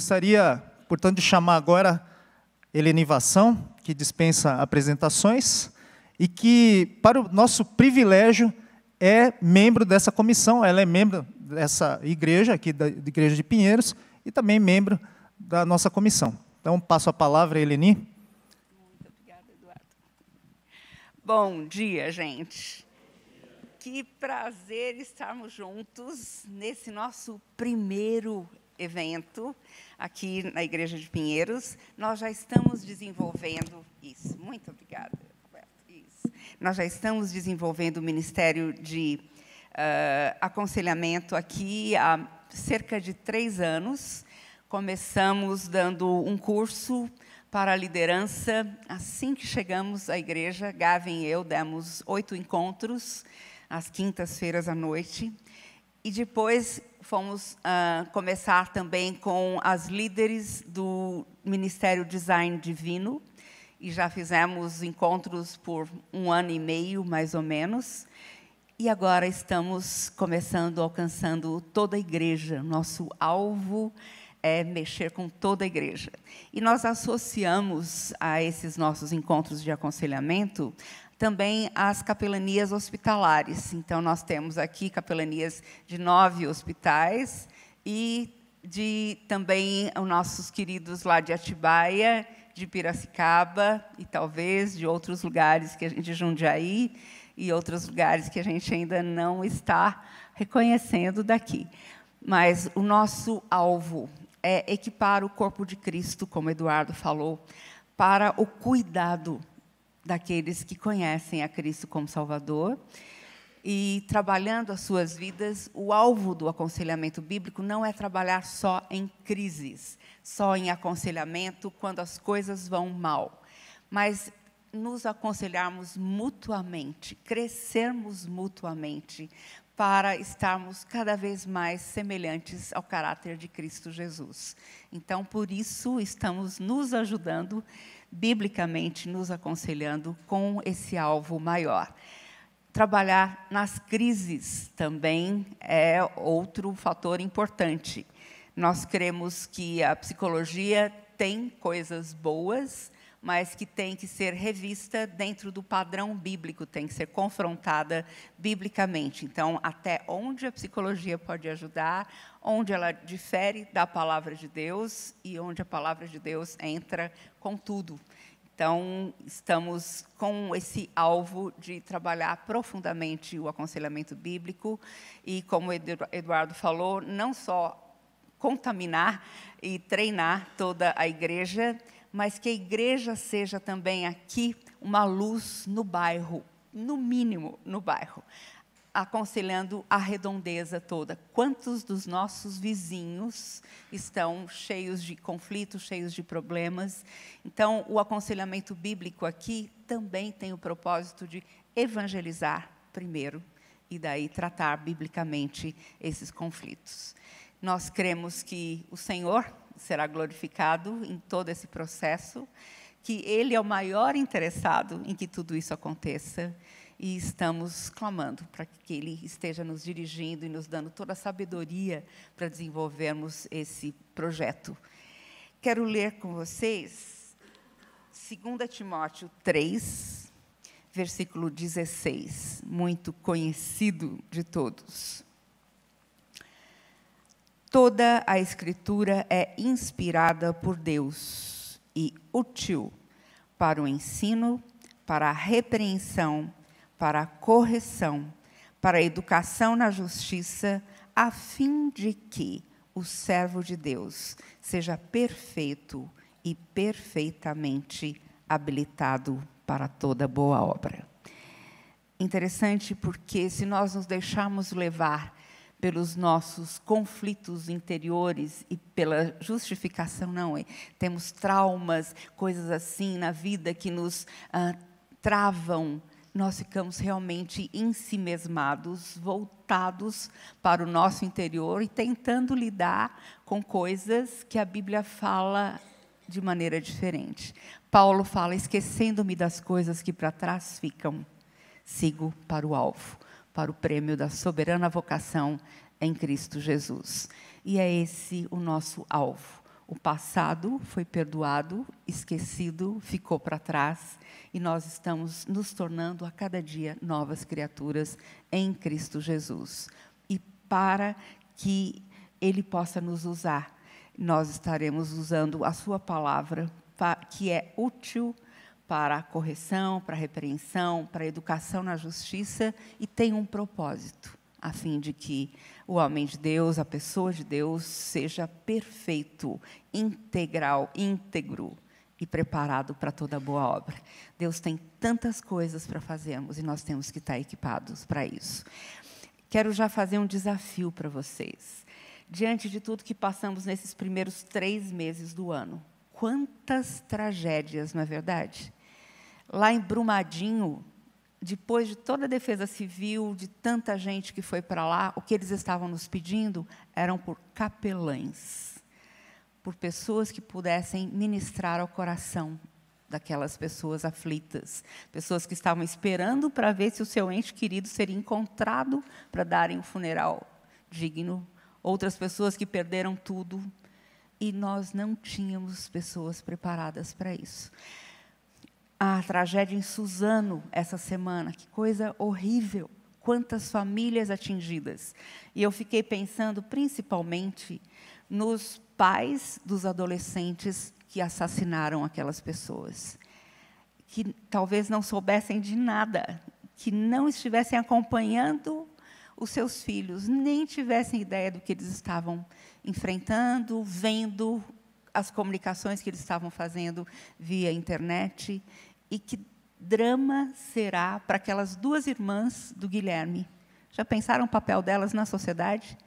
Gostaria, portanto, de chamar agora Heleni Vassão, que dispensa apresentações, e que, para o nosso privilégio, é membro dessa comissão. Ela é membro dessa igreja, aqui da Igreja de Pinheiros, e também membro da nossa comissão. Então, passo a palavra, Heleni. Muito obrigada, Eduardo. Bom dia, gente. Que prazer estarmos juntos nesse nosso primeiro evento aqui na Igreja de Pinheiros. Nós já estamos desenvolvendo isso. Muito obrigada, Roberto. Isso. Nós já estamos desenvolvendo o Ministério de Aconselhamento aqui há cerca de 3 anos. Começamos dando um curso para a liderança. Assim que chegamos à igreja, Gavin e eu demos 8 encontros, às quintas-feiras à noite. E depois fomos começar também com as líderes do Ministério Design Divino. E já fizemos encontros por 1 ano e meio, mais ou menos. E agora estamos começando, alcançando toda a igreja. Nosso alvo é mexer com toda a igreja. E nós associamos a esses nossos encontros de aconselhamento também as capelanias hospitalares. Então, nós temos aqui capelanias de 9 hospitais e também os nossos queridos lá de Atibaia, de Piracicaba e talvez de outros lugares, de Jundiaí, e outros lugares que a gente ainda não está reconhecendo daqui. Mas o nosso alvo é equipar o corpo de Cristo, como Eduardo falou, para o cuidado daqueles que conhecem a Cristo como Salvador. E, trabalhando as suas vidas, o alvo do aconselhamento bíblico não é trabalhar só em crises, só em aconselhamento quando as coisas vão mal, mas nos aconselharmos mutuamente, crescermos mutuamente, para estarmos cada vez mais semelhantes ao caráter de Cristo Jesus. Então, por isso, estamos nos ajudando, biblicamente, nos aconselhando com esse alvo maior. Trabalhar nas crises também é outro fator importante. Nós cremos que a psicologia tem coisas boas, mas que tem que ser revista dentro do padrão bíblico, tem que ser confrontada biblicamente. Então, até onde a psicologia pode ajudar, onde ela difere da palavra de Deus e onde a palavra de Deus entra com tudo. Então, estamos com esse alvo de trabalhar profundamente o aconselhamento bíblico e, como o Eduardo falou, não só contaminar e treinar toda a igreja, mas que a igreja seja também aqui uma luz no bairro, no mínimo no bairro, aconselhando a redondeza toda. Quantos dos nossos vizinhos estão cheios de conflitos, cheios de problemas? Então, o aconselhamento bíblico aqui também tem o propósito de evangelizar primeiro e daí tratar biblicamente esses conflitos. Nós cremos que o Senhor será glorificado em todo esse processo, que Ele é o maior interessado em que tudo isso aconteça, e estamos clamando para que Ele esteja nos dirigindo e nos dando toda a sabedoria para desenvolvermos esse projeto. Quero ler com vocês 2 Timóteo 3, versículo 16, muito conhecido de todos. Toda a Escritura é inspirada por Deus e útil para o ensino, para a repreensão, para a correção, para a educação na justiça, a fim de que o servo de Deus seja perfeito e perfeitamente habilitado para toda boa obra. Interessante porque, se nós nos deixarmos levar pelos nossos conflitos interiores e pela justificação, temos traumas, coisas assim na vida que nos travam, nós ficamos realmente ensimesmados, voltados para o nosso interior e tentando lidar com coisas que a Bíblia fala de maneira diferente. Paulo fala: esquecendo-me das coisas que para trás ficam, sigo para o alvo, para o prêmio da soberana vocação em Cristo Jesus. E é esse o nosso alvo. O passado foi perdoado, esquecido, ficou para trás, e nós estamos nos tornando a cada dia novas criaturas em Cristo Jesus. E para que Ele possa nos usar, nós estaremos usando a sua palavra, que é útil para a correção, para a repreensão, para a educação na justiça, e tem um propósito, a fim de que o homem de Deus, a pessoa de Deus, seja perfeito, integral, íntegro e preparado para toda boa obra. Deus tem tantas coisas para fazermos e nós temos que estar equipados para isso. Quero já fazer um desafio para vocês. Diante de tudo que passamos nesses primeiros 3 meses do ano, quantas tragédias, não é verdade? Lá em Brumadinho, depois de toda a defesa civil, de tanta gente que foi para lá, o que eles estavam nos pedindo eram por capelães, por pessoas que pudessem ministrar ao coração daquelas pessoas aflitas, pessoas que estavam esperando para ver se o seu ente querido seria encontrado para darem um funeral digno, outras pessoas que perderam tudo, e nós não tínhamos pessoas preparadas para isso. A tragédia em Suzano, essa semana, que coisa horrível, quantas famílias atingidas. E eu fiquei pensando, principalmente, nos pais dos adolescentes que assassinaram aquelas pessoas, que talvez não soubessem de nada, que não estivessem acompanhando os seus filhos, nem tivessem ideia do que eles estavam enfrentando, vendo as comunicações que eles estavam fazendo via internet. E que drama será para aquelas 2 irmãs do Guilherme? Já pensaram o papel delas na sociedade?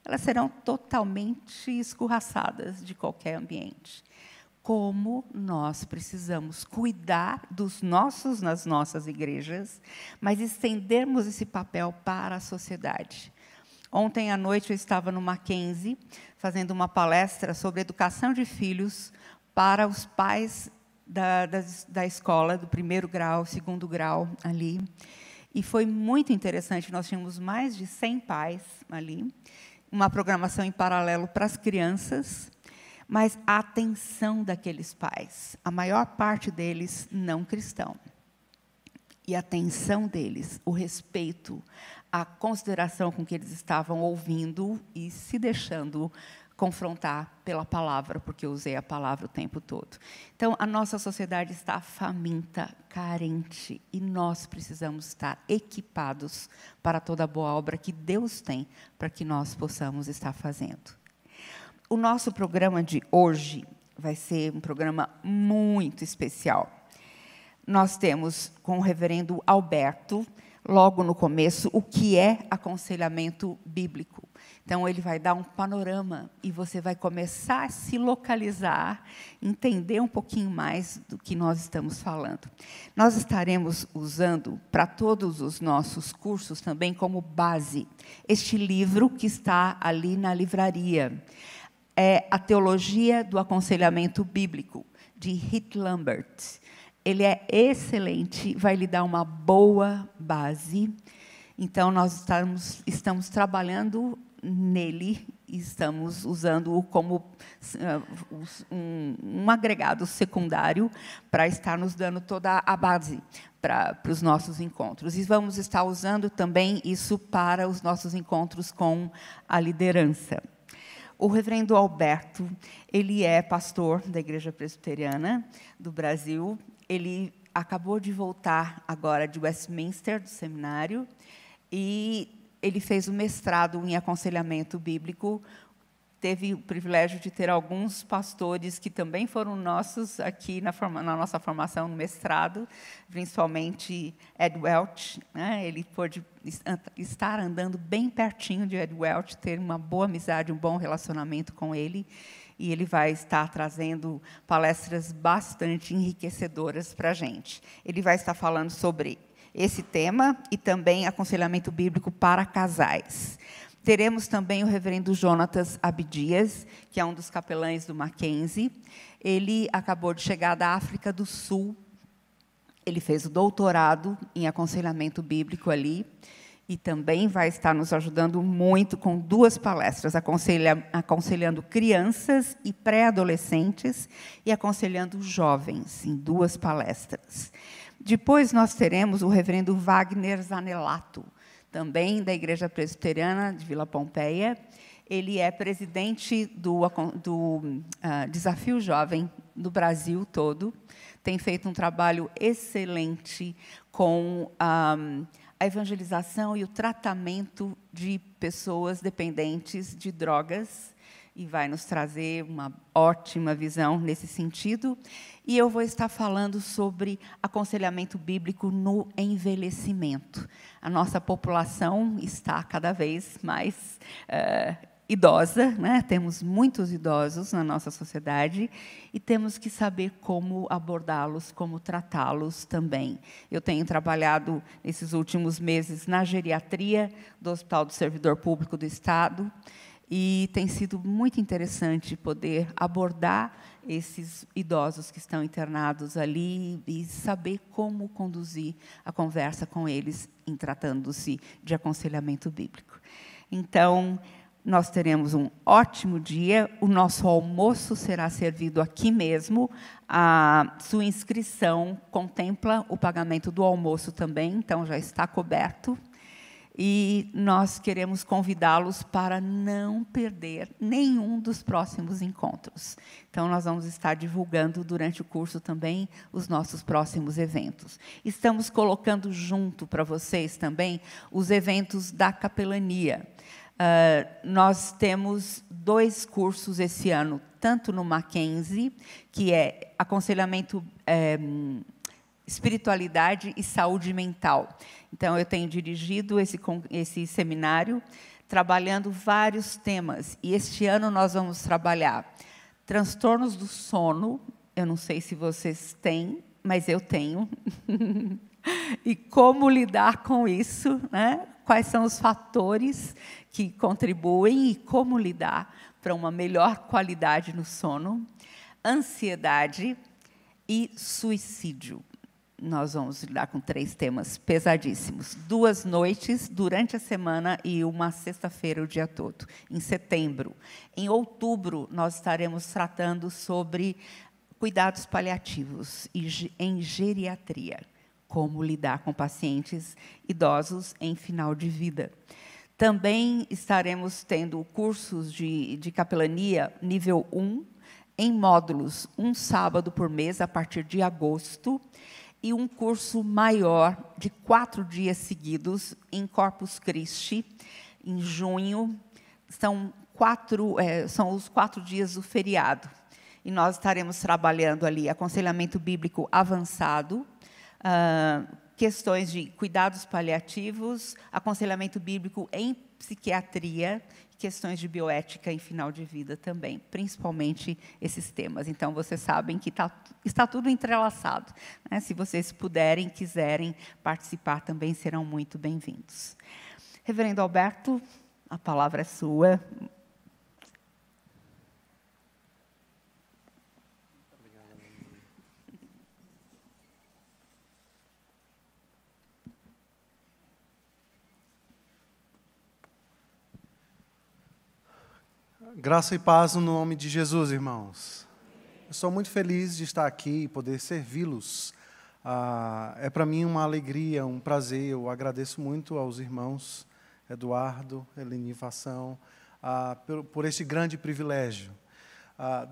Elas serão totalmente escorraçadas de qualquer ambiente. Como nós precisamos cuidar dos nossos nas nossas igrejas, mas estendermos esse papel para a sociedade. Ontem à noite eu estava no Mackenzie, fazendo uma palestra sobre educação de filhos para os pais da escola, do 1º grau, 2º grau, ali. E foi muito interessante, nós tínhamos mais de 100 pais ali, uma programação em paralelo para as crianças, mas a atenção daqueles pais, a maior parte deles não cristão. E a atenção deles, o respeito, a consideração com que eles estavam ouvindo e se deixando confrontar pela palavra, porque eu usei a palavra o tempo todo. Então, a nossa sociedade está faminta, carente, e nós precisamos estar equipados para toda a boa obra que Deus tem, para que nós possamos estar fazendo. O nosso programa de hoje vai ser um programa muito especial. Nós temos com o reverendo Alberto, logo no começo, o que é aconselhamento bíblico. Então, ele vai dar um panorama e você vai começar a se localizar, entender um pouquinho mais do que nós estamos falando. Nós estaremos usando para todos os nossos cursos também como base este livro que está ali na livraria. É A Teologia do Aconselhamento Bíblico, de Heath Lambert. Ele é excelente, vai lhe dar uma boa base. Então, nós estamos trabalhando nele, estamos usando-o como um agregado secundário para estar nos dando toda a base para os nossos encontros. E vamos estar usando também isso para os nossos encontros com a liderança. O reverendo Alberto, ele é pastor da Igreja Presbiteriana do Brasil. Ele acabou de voltar agora de Westminster, do seminário, e ele fez o mestrado em aconselhamento bíblico. Teve o privilégio de ter alguns pastores que também foram nossos aqui na nossa formação no mestrado, principalmente Ed Welch, né? Ele pôde estar andando bem pertinho de Ed Welch, ter uma boa amizade, um bom relacionamento com ele, e ele vai estar trazendo palestras bastante enriquecedoras para a gente. Ele vai estar falando sobre esse tema e também aconselhamento bíblico para casais. Teremos também o reverendo Jonatas Abdias, que é um dos capelães do Mackenzie. Ele acabou de chegar da África do Sul. Ele fez o doutorado em aconselhamento bíblico ali. e também vai estar nos ajudando muito com 2 palestras, aconselhando crianças e pré-adolescentes e aconselhando jovens, em 2 palestras. Depois nós teremos o reverendo Wagner Zanelato, também da Igreja Presbiteriana de Vila Pompeia. Ele é presidente do Desafio Jovem no Brasil todo, tem feito um trabalho excelente com a evangelização e o tratamento de pessoas dependentes de drogas, e vai nos trazer uma ótima visão nesse sentido. E eu vou estar falando sobre aconselhamento bíblico no envelhecimento. A nossa população está cada vez mais idosa, né? Temos muitos idosos na nossa sociedade e temos que saber como abordá-los, como tratá-los também. Eu tenho trabalhado nesses últimos meses na geriatria do Hospital do Servidor Público do Estado e tem sido muito interessante poder abordar esses idosos que estão internados ali e saber como conduzir a conversa com eles em tratando-se de aconselhamento bíblico. Então, nós teremos um ótimo dia, o nosso almoço será servido aqui mesmo, a sua inscrição contempla o pagamento do almoço também, então já está coberto, e nós queremos convidá-los para não perder nenhum dos próximos encontros. Então, nós vamos estar divulgando durante o curso também os nossos próximos eventos. Estamos colocando junto para vocês também os eventos da capelania. Nós temos 2 cursos esse ano, tanto no Mackenzie, que é aconselhamento, espiritualidade e saúde mental. Então, eu tenho dirigido esse seminário, trabalhando vários temas. E este ano nós vamos trabalhar transtornos do sono, eu não sei se vocês têm, mas eu tenho, e como lidar com isso, né? Quais são os fatores que contribuem e como lidar para uma melhor qualidade no sono, ansiedade e suicídio. Nós vamos lidar com 3 temas pesadíssimos. 2 noites durante a semana e uma sexta-feira o dia todo, em setembro. Em outubro, nós estaremos tratando sobre cuidados paliativos em geriatria, como lidar com pacientes idosos em final de vida. Também estaremos tendo cursos de capelania nível 1, em módulos, um sábado por mês, a partir de agosto, e um curso maior, de 4 dias seguidos, em Corpus Christi, em junho. São os 4 dias do feriado. E nós estaremos trabalhando ali aconselhamento bíblico avançado, questões de cuidados paliativos, aconselhamento bíblico em psiquiatria, questões de bioética em final de vida também, principalmente esses temas. Então, vocês sabem que está tudo entrelaçado, né? Se vocês puderem, quiserem participar, também serão muito bem-vindos. Reverendo Alberto, a palavra é sua. Graça e paz no nome de Jesus, irmãos. Eu sou muito feliz de estar aqui e poder servi-los. É para mim uma alegria, um prazer. Eu agradeço muito aos irmãos Eduardo, Helenivação, por este grande privilégio.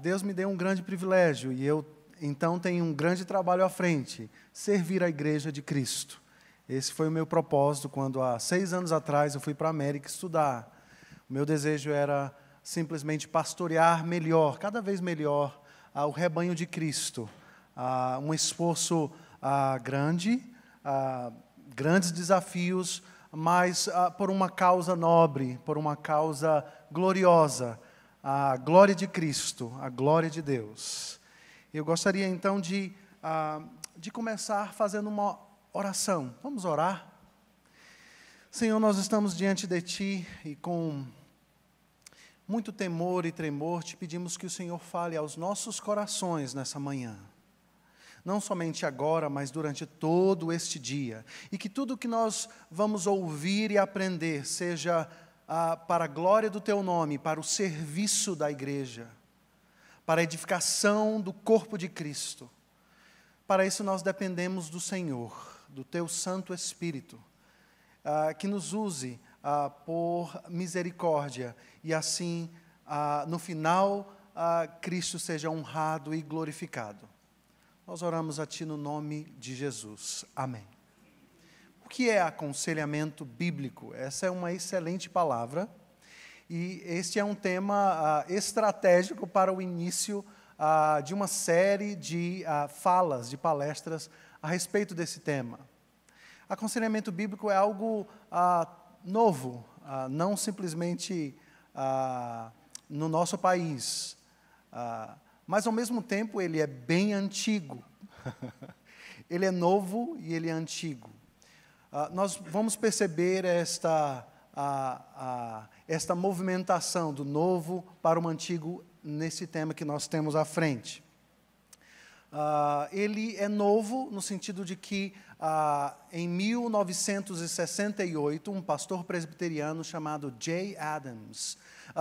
Deus me deu um grande privilégio e eu, então, tenho um grande trabalho à frente, servir a Igreja de Cristo. Esse foi o meu propósito quando, há 6 anos atrás, eu fui para a América estudar. O meu desejo era simplesmente pastorear melhor, cada vez melhor, o rebanho de Cristo. Um esforço grande, grandes desafios, mas por uma causa nobre, por uma causa gloriosa, a glória de Cristo, a glória de Deus. Eu gostaria, então, de começar fazendo uma oração. Vamos orar? Senhor, nós estamos diante de Ti e com muito temor e tremor, te pedimos que o Senhor fale aos nossos corações nessa manhã. não somente agora, mas durante todo este dia. E que tudo que nós vamos ouvir e aprender seja para a glória do Teu nome, para o serviço da igreja, para a edificação do corpo de Cristo. Para isso nós dependemos do Senhor, do Teu Santo Espírito, que nos use por misericórdia e assim, no final, Cristo seja honrado e glorificado. Nós oramos a Ti no nome de Jesus. Amém. O que é aconselhamento bíblico? Essa é uma excelente palavra e este é um tema estratégico para o início de uma série de falas, de palestras a respeito desse tema. Aconselhamento bíblico é algo novo, não simplesmente no nosso país, mas ao mesmo tempo ele é bem antigo. Ele é novo e ele é antigo. Nós vamos perceber esta movimentação do novo para o antigo nesse tema que nós temos à frente. Ele é novo no sentido de que em 1968, um pastor presbiteriano chamado Jay Adams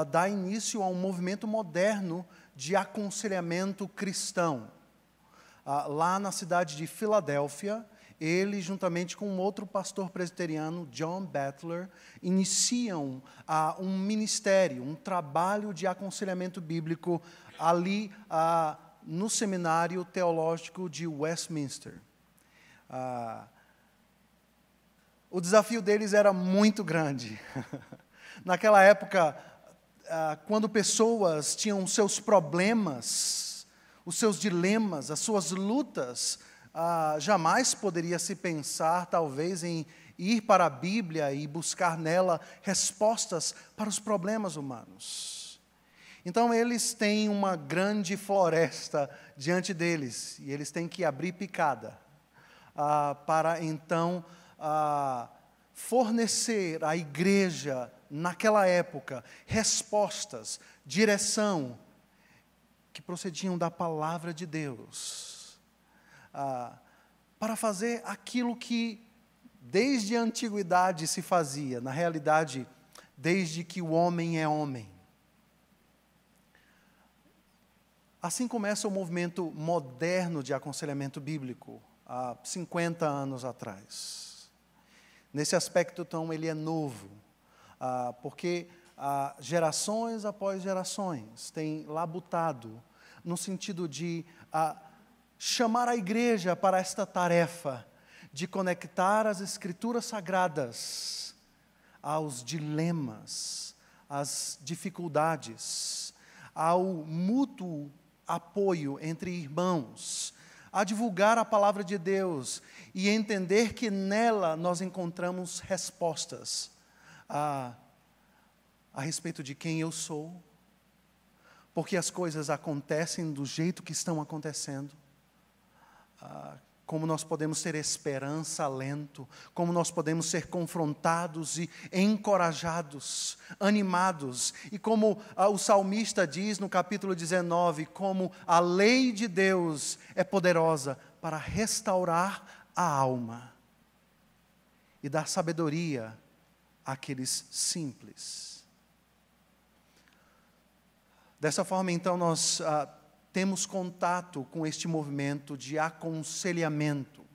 dá início a um movimento moderno de aconselhamento cristão. Lá na cidade de Filadélfia, ele, juntamente com um outro pastor presbiteriano, John Bettler, iniciam um ministério, um trabalho de aconselhamento bíblico ali no Seminário Teológico de Westminster. O desafio deles era muito grande. Naquela época, quando pessoas tinham seus problemas, os seus dilemas, as suas lutas, jamais poderia se pensar, talvez, em ir para a Bíblia e buscar nela respostas para os problemas humanos. Então, eles têm uma grande floresta diante deles, e eles têm que abrir picada para, então, fornecer à igreja, naquela época, respostas, direção, que procediam da palavra de Deus, para fazer aquilo que desde a antiguidade se fazia, na realidade, desde que o homem é homem. Assim começa o movimento moderno de aconselhamento bíblico, há 50 anos atrás. Nesse aspecto, então, ele é novo, porque gerações após gerações têm labutado no sentido de chamar a igreja para esta tarefa de conectar as Escrituras Sagradas aos dilemas, às dificuldades, ao mútuo apoio entre irmãos, a divulgar a palavra de Deus e entender que nela nós encontramos respostas a respeito de quem eu sou, porque as coisas acontecem do jeito que estão acontecendo, como nós podemos ter esperança, alento, como nós podemos ser confrontados e encorajados, animados, e como o salmista diz no capítulo 19, como a lei de Deus é poderosa para restaurar a alma e dar sabedoria àqueles simples. Dessa forma, então, nós temos contato com este movimento de aconselhamento.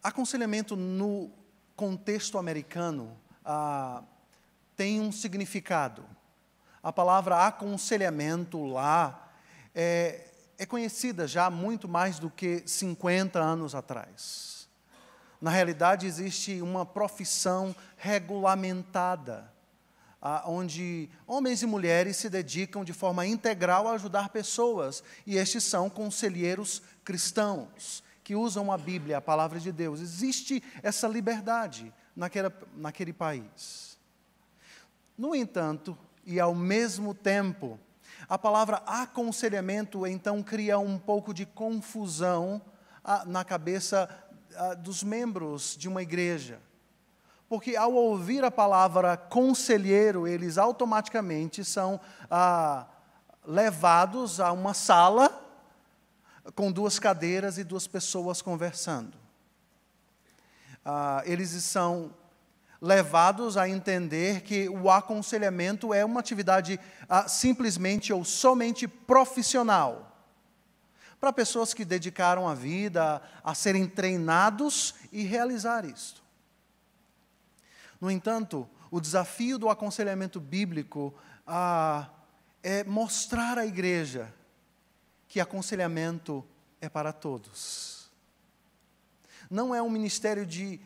Aconselhamento no contexto americano tem um significado. A palavra aconselhamento lá é conhecida já há muito mais do que 50 anos atrás. Na realidade, existe uma profissão regulamentada, onde homens e mulheres se dedicam de forma integral a ajudar pessoas, e estes são conselheiros cristãos, que usam a Bíblia, a palavra de Deus. Existe essa liberdade naquele país. No entanto, e ao mesmo tempo, a palavra aconselhamento, então, cria um pouco de confusão na cabeça dos membros de uma igreja. Porque ao ouvir a palavra conselheiro, eles automaticamente são levados a uma sala com 2 cadeiras e 2 pessoas conversando. Eles são levados a entender que o aconselhamento é uma atividade simplesmente ou somente profissional, para pessoas que dedicaram a vida a serem treinados e realizar isto. No entanto, o desafio do aconselhamento bíblico é mostrar à igreja que aconselhamento é para todos. Não é um ministério de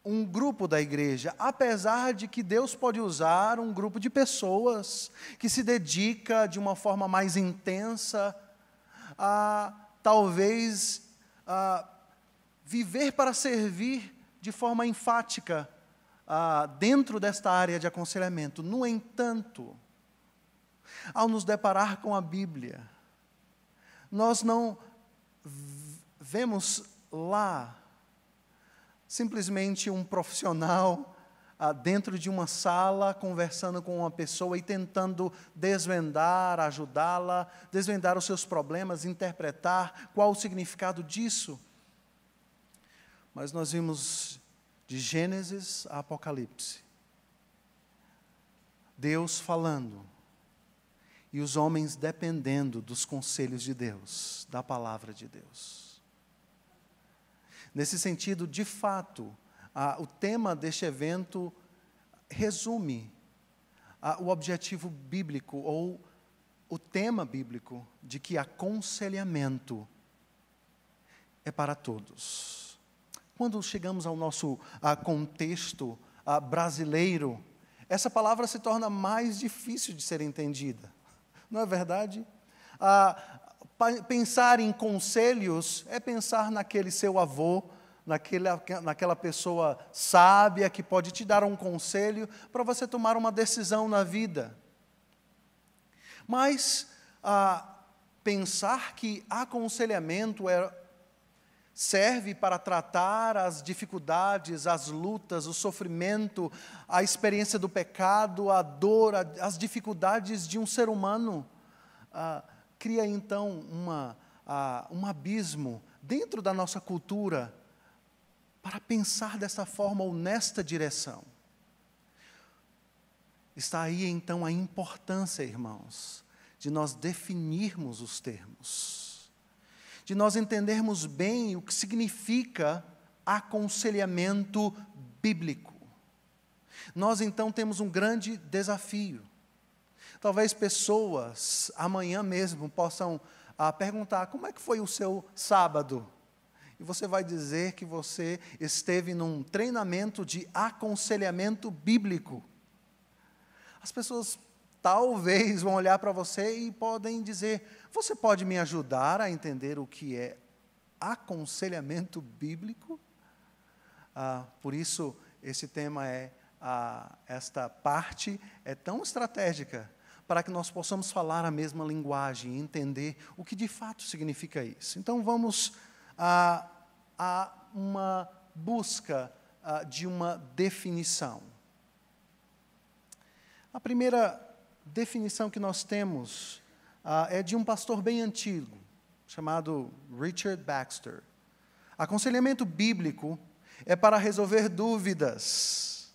um grupo da igreja, apesar de que Deus pode usar um grupo de pessoas que se dedica de uma forma mais intensa a, talvez, viver para servir de forma enfática dentro desta área de aconselhamento. No entanto, ao nos deparar com a Bíblia, nós não vemos lá simplesmente um profissional dentro de uma sala, conversando com uma pessoa e tentando desvendar, ajudá-la, desvendar os seus problemas, interpretar qual o significado disso. Mas nós vimos de Gênesis a Apocalipse, Deus falando, e os homens dependendo dos conselhos de Deus, da palavra de Deus. Nesse sentido, de fato, o tema deste evento resume o objetivo bíblico, ou o tema bíblico, de que aconselhamento é para todos. Quando chegamos ao nosso contexto brasileiro, essa palavra se torna mais difícil de ser entendida. Não é verdade? Pensar em conselhos é pensar naquele seu avô, naquela pessoa sábia que pode te dar um conselho para você tomar uma decisão na vida. Mas pensar que aconselhamento serve para tratar as dificuldades, as lutas, o sofrimento, a experiência do pecado, a dor, as dificuldades de um ser humano, cria então um abismo dentro da nossa cultura para pensar dessa forma ou nesta direção. Está aí então a importância, irmãos, de nós definirmos os termos, de nós entendermos bem o que significa aconselhamento bíblico. Nós então temos um grande desafio. Talvez pessoas amanhã mesmo possam perguntar: como é que foi o seu sábado? E você vai dizer que você esteve num treinamento de aconselhamento bíblico. As pessoas talvez vão olhar para você e podem dizer: você pode me ajudar a entender o que é aconselhamento bíblico? Por isso, esse tema esta parte é tão estratégica, para que nós possamos falar a mesma linguagem e entender o que de fato significa isso. Então, vamos a uma busca de uma definição. A primeira definição que nós temos é de um pastor bem antigo, chamado Richard Baxter. Aconselhamento bíblico é para resolver dúvidas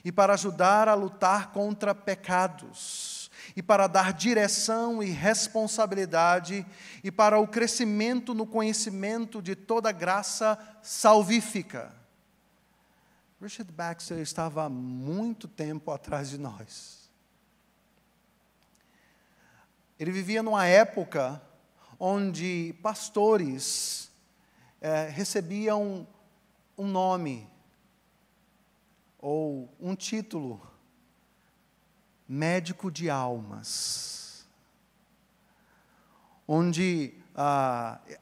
e para ajudar a lutar contra pecados, e para dar direção e responsabilidade, e para o crescimento no conhecimento de toda graça salvífica. Richard Baxter estava há muito tempo atrás de nós. Ele vivia numa época onde pastores recebiam um nome, ou um título, médico de almas, onde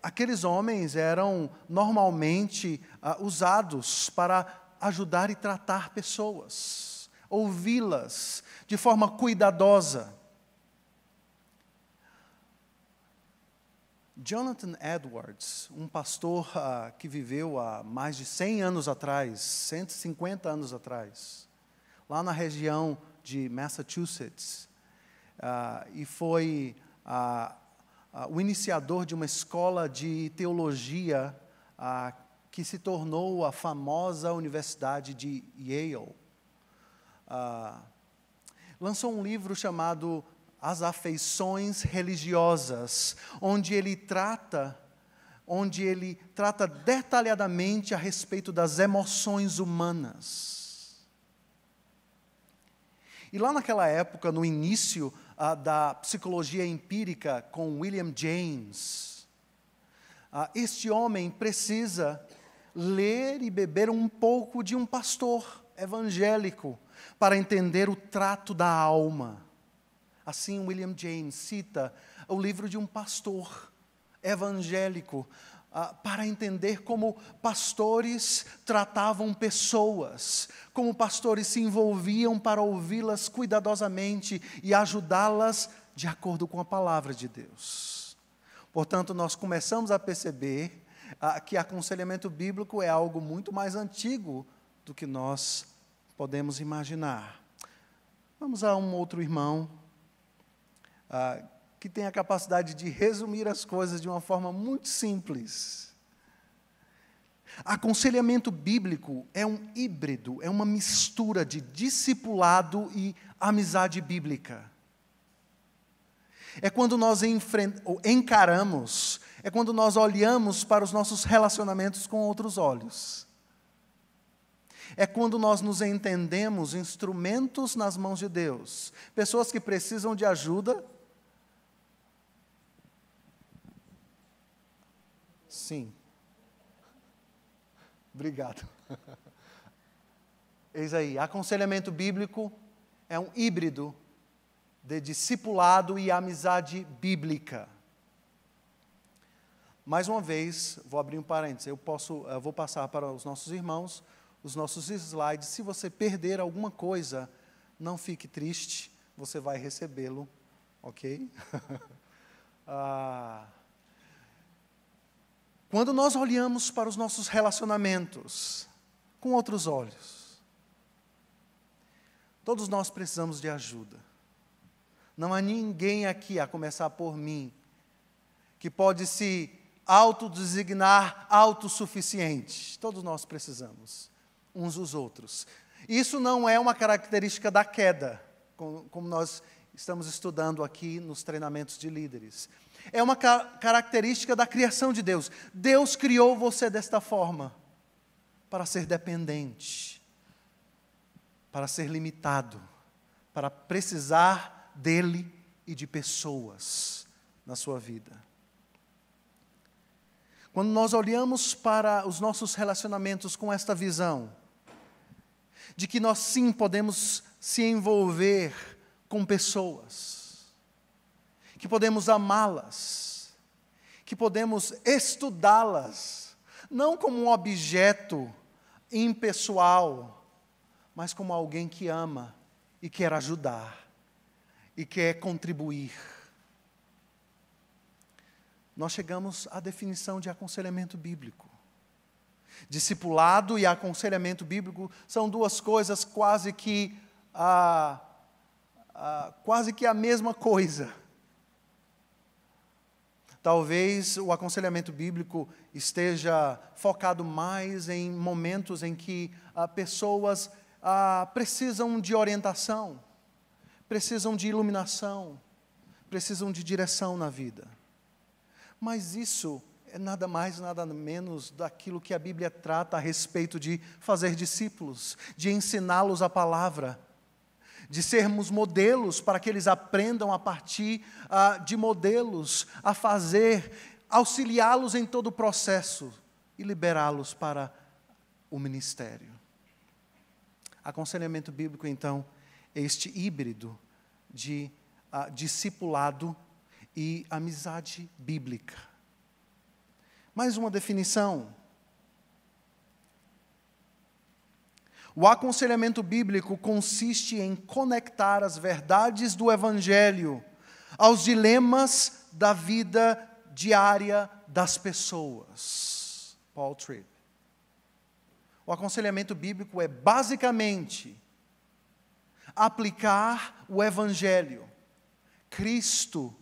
aqueles homens eram normalmente usados para ajudar e tratar pessoas, ouvi-las de forma cuidadosa. Jonathan Edwards, um pastor que viveu há mais de 100 anos atrás, 150 anos atrás, lá na região de Massachusetts, e foi o iniciador de uma escola de teologia que se tornou a famosa Universidade de Yale. Lançou um livro chamado As Afeições Religiosas, onde ele trata detalhadamente a respeito das emoções humanas. E lá naquela época, no início da psicologia empírica com William James, este homem precisa ler e beber um pouco de um pastor evangélico para entender o trato da alma. Assim, William James cita o livro de um pastor evangélico para entender como pastores tratavam pessoas, como pastores se envolviam para ouvi-las cuidadosamente e ajudá-las de acordo com a palavra de Deus. Portanto, nós começamos a perceber que aconselhamento bíblico é algo muito mais antigo do que nós podemos imaginar. Vamos a um outro irmão que tem a capacidade de resumir as coisas de uma forma muito simples. Aconselhamento bíblico é um híbrido, é uma mistura de discipulado e amizade bíblica. É quando nós encaramos, é quando nós olhamos para os nossos relacionamentos com outros olhos. É quando nós nos entendemos instrumentos nas mãos de Deus. Pessoas que precisam de ajuda. Sim. Obrigado. Eis aí, aconselhamento bíblico é um híbrido de discipulado e amizade bíblica. Mais uma vez, vou abrir um parênteses, eu vou passar para os nossos irmãos os nossos slides. Se você perder alguma coisa, não fique triste, você vai recebê-lo, ok? Quando nós olhamos para os nossos relacionamentos com outros olhos, todos nós precisamos de ajuda. Não há ninguém aqui, a começar por mim, que pode se autodesignar autossuficiente. Todos nós precisamos uns dos outros. Isso não é uma característica da queda, como nós estamos estudando aqui nos treinamentos de líderes. É uma característica da criação de Deus. Deus criou você desta forma, para ser dependente, para ser limitado, para precisar dele e de pessoas na sua vida. Quando nós olhamos para os nossos relacionamentos com esta visão, de que nós sim podemos se envolver com pessoas, que podemos amá-las, que podemos estudá-las, não como um objeto impessoal, mas como alguém que ama e quer ajudar, e quer contribuir. Nós chegamos à definição de aconselhamento bíblico. Discipulado e aconselhamento bíblico são duas coisas quase que a mesma coisa. Talvez o aconselhamento bíblico esteja focado mais em momentos em que pessoas precisam de orientação, precisam de iluminação, precisam de direção na vida. Mas isso é nada mais, nada menos daquilo que a Bíblia trata a respeito de fazer discípulos, de ensiná-los a palavra, de sermos modelos para que eles aprendam a partir de modelos, a fazer, auxiliá-los em todo o processo e liberá-los para o ministério. Aconselhamento bíblico, então, é este híbrido de discipulado e amizade bíblica. Mais uma definição. O aconselhamento bíblico consiste em conectar as verdades do Evangelho aos dilemas da vida diária das pessoas. Paul Tripp. O aconselhamento bíblico é basicamente aplicar o Evangelho, Cristo,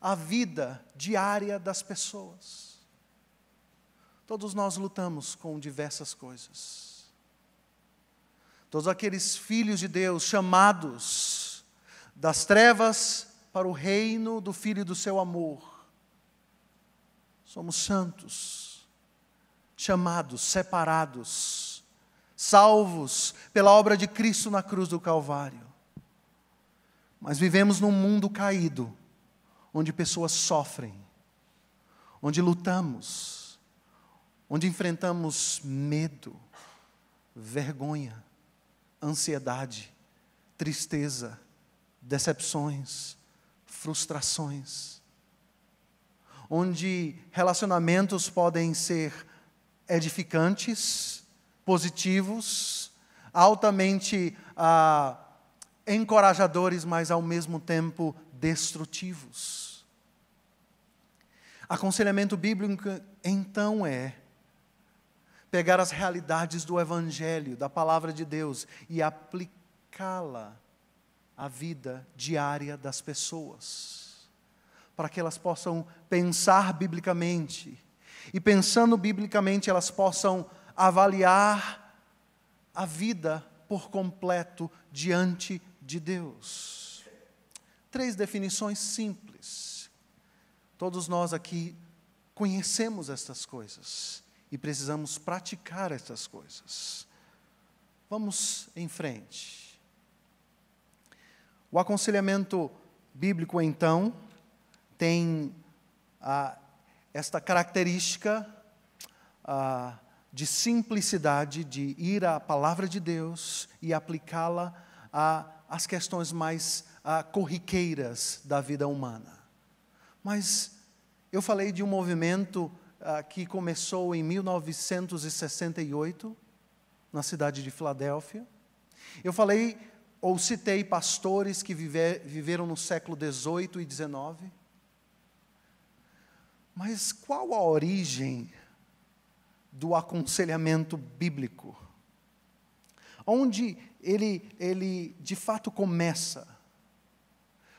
a vida diária das pessoas. Todos nós lutamos com diversas coisas. Todos aqueles filhos de Deus chamados das trevas para o reino do Filho e do seu amor. Somos santos, chamados, separados, salvos pela obra de Cristo na cruz do Calvário. Mas vivemos num mundo caído, onde pessoas sofrem, onde lutamos, onde enfrentamos medo, vergonha, ansiedade, tristeza, decepções, frustrações, onde relacionamentos podem ser edificantes, positivos, altamente encorajadores, mas ao mesmo tempo destrutivos. Aconselhamento bíblico, então, é pegar as realidades do Evangelho, da Palavra de Deus, e aplicá-la à vida diária das pessoas, para que elas possam pensar biblicamente, e pensando biblicamente, elas possam avaliar a vida por completo diante de Deus. 3 definições simples. Todos nós aqui conhecemos estas coisas e precisamos praticar estas coisas. Vamos em frente. O aconselhamento bíblico, então, tem esta característica de simplicidade, de ir à palavra de Deus e aplicá-la às questões mais corriqueiras da vida humana. Mas eu falei de um movimento que começou em 1968, na cidade de Filadélfia. Eu falei, ou citei pastores que viveram no século XVIII e XIX. Mas qual a origem do aconselhamento bíblico? Onde ele de fato começa?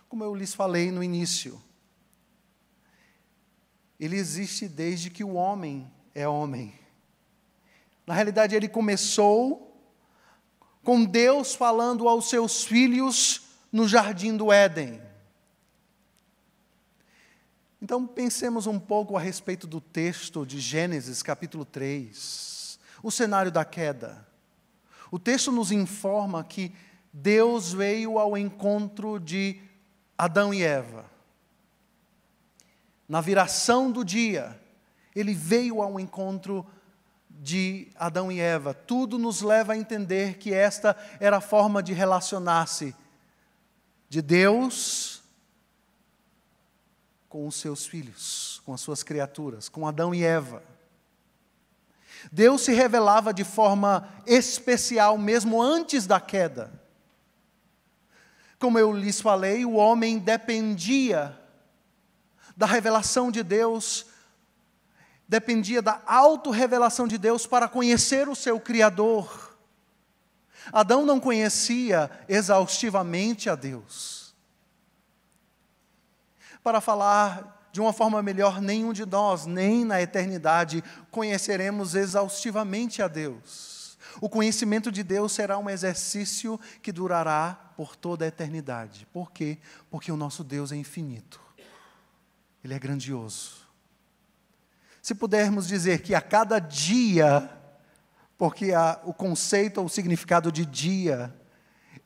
Como eu lhes falei no início, ele existe desde que o homem é homem. Na realidade, ele começou com Deus falando aos seus filhos no jardim do Éden. Então, pensemos um pouco a respeito do texto de Gênesis, capítulo 3, o cenário da queda. O texto nos informa que Deus veio ao encontro de Adão e Eva. Na viração do dia, Ele veio ao encontro de Adão e Eva. Tudo nos leva a entender que esta era a forma de relacionar-se de Deus com os seus filhos, com as suas criaturas, com Adão e Eva. Deus se revelava de forma especial mesmo antes da queda. Como eu lhes falei, o homem dependia da revelação de Deus, dependia da autorrevelação de Deus para conhecer o seu Criador. Adão não conhecia exaustivamente a Deus. Para falar de uma forma melhor, nenhum de nós, nem na eternidade, conheceremos exaustivamente a Deus. O conhecimento de Deus será um exercício que durará por toda a eternidade. Por quê? Porque o nosso Deus é infinito. Ele é grandioso. Se pudermos dizer que a cada dia, porque o conceito ou o significado de dia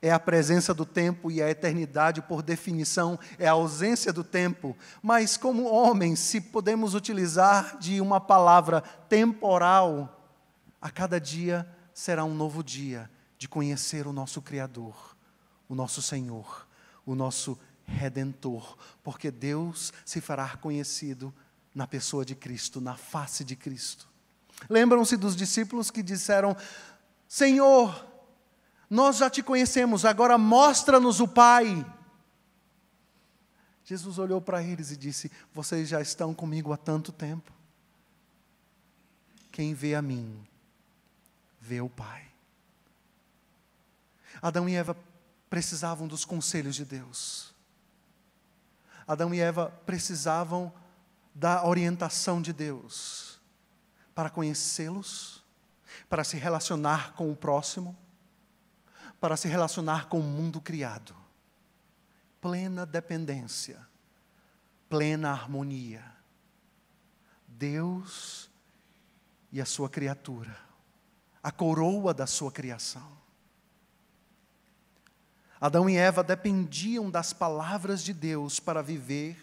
é a presença do tempo e a eternidade, por definição, é a ausência do tempo. Mas como homens, se podemos utilizar de uma palavra temporal, a cada dia será um novo dia de conhecer o nosso Criador, o nosso Senhor, o nosso Redentor, porque Deus se fará conhecido na pessoa de Cristo, na face de Cristo. Lembram-se dos discípulos que disseram: Senhor, nós já te conhecemos, agora mostra-nos o Pai. Jesus olhou para eles e disse: vocês já estão comigo há tanto tempo. Quem vê a mim, vê o Pai. Adão e Eva precisavam dos conselhos de Deus. Adão e Eva precisavam da orientação de Deus para conhecê-los, para se relacionar com o próximo, para se relacionar com o mundo criado. Plena dependência, plena harmonia. Deus e a sua criatura, a coroa da sua criação. Adão e Eva dependiam das palavras de Deus para viver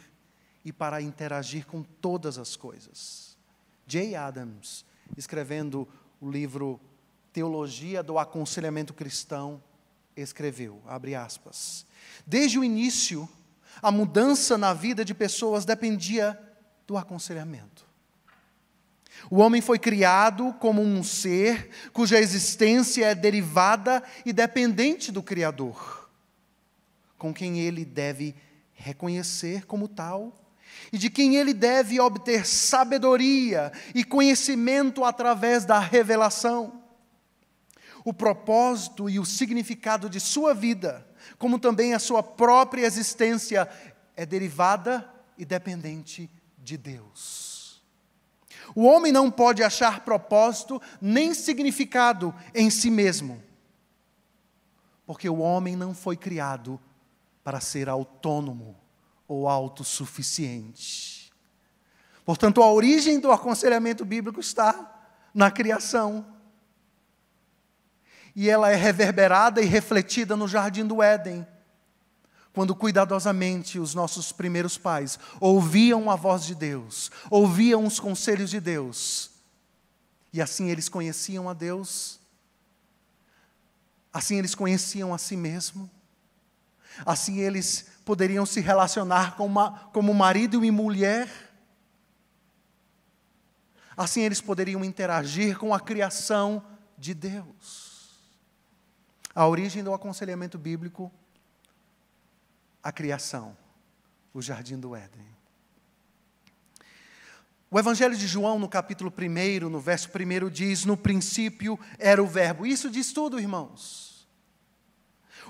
e para interagir com todas as coisas. J. Adams, escrevendo o livro Teologia do Aconselhamento Cristão, escreveu, abre aspas, desde o início, a mudança na vida de pessoas dependia do aconselhamento. O homem foi criado como um ser cuja existência é derivada e dependente do Criador, com quem ele deve reconhecer como tal, e de quem ele deve obter sabedoria e conhecimento através da revelação. O propósito e o significado de sua vida, como também a sua própria existência, é derivada e dependente de Deus. O homem não pode achar propósito nem significado em si mesmo, porque o homem não foi criado para ser autônomo ou autossuficiente. Portanto, a origem do aconselhamento bíblico está na criação. E ela é reverberada e refletida no jardim do Éden, quando cuidadosamente os nossos primeiros pais ouviam a voz de Deus, ouviam os conselhos de Deus, e assim eles conheciam a Deus, assim eles conheciam a si mesmo, assim eles poderiam se relacionar como marido e mulher, assim eles poderiam interagir com a criação de Deus. A origem do aconselhamento bíblico, a criação, o jardim do Éden. O Evangelho de João, no capítulo 1, no verso 1, diz, no princípio era o verbo. Isso diz tudo, irmãos.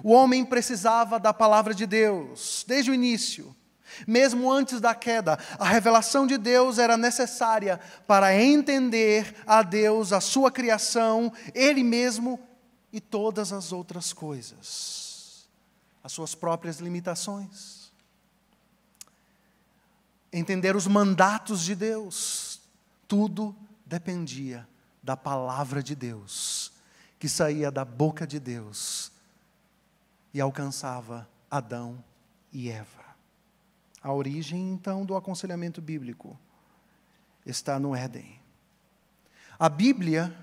O homem precisava da palavra de Deus, desde o início. Mesmo antes da queda, a revelação de Deus era necessária para entender a Deus, a sua criação, Ele mesmo e todas as outras coisas, as suas próprias limitações. Entender os mandatos de Deus, tudo dependia da palavra de Deus, que saía da boca de Deus e alcançava Adão e Eva. A origem, então, do aconselhamento bíblico está no Éden. A Bíblia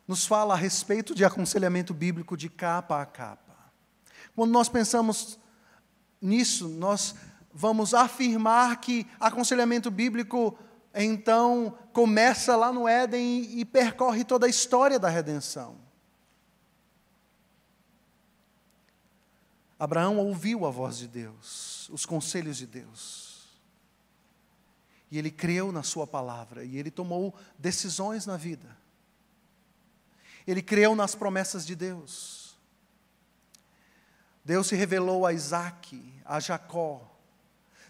nos fala a respeito de aconselhamento bíblico de capa a capa. Quando nós pensamos nisso, nós vamos afirmar que aconselhamento bíblico, então, começa lá no Éden e percorre toda a história da redenção. Abraão ouviu a voz de Deus, os conselhos de Deus. E ele creu na sua palavra, e ele tomou decisões na vida. Ele creu nas promessas de Deus. Deus se revelou a Isaque, a Jacó.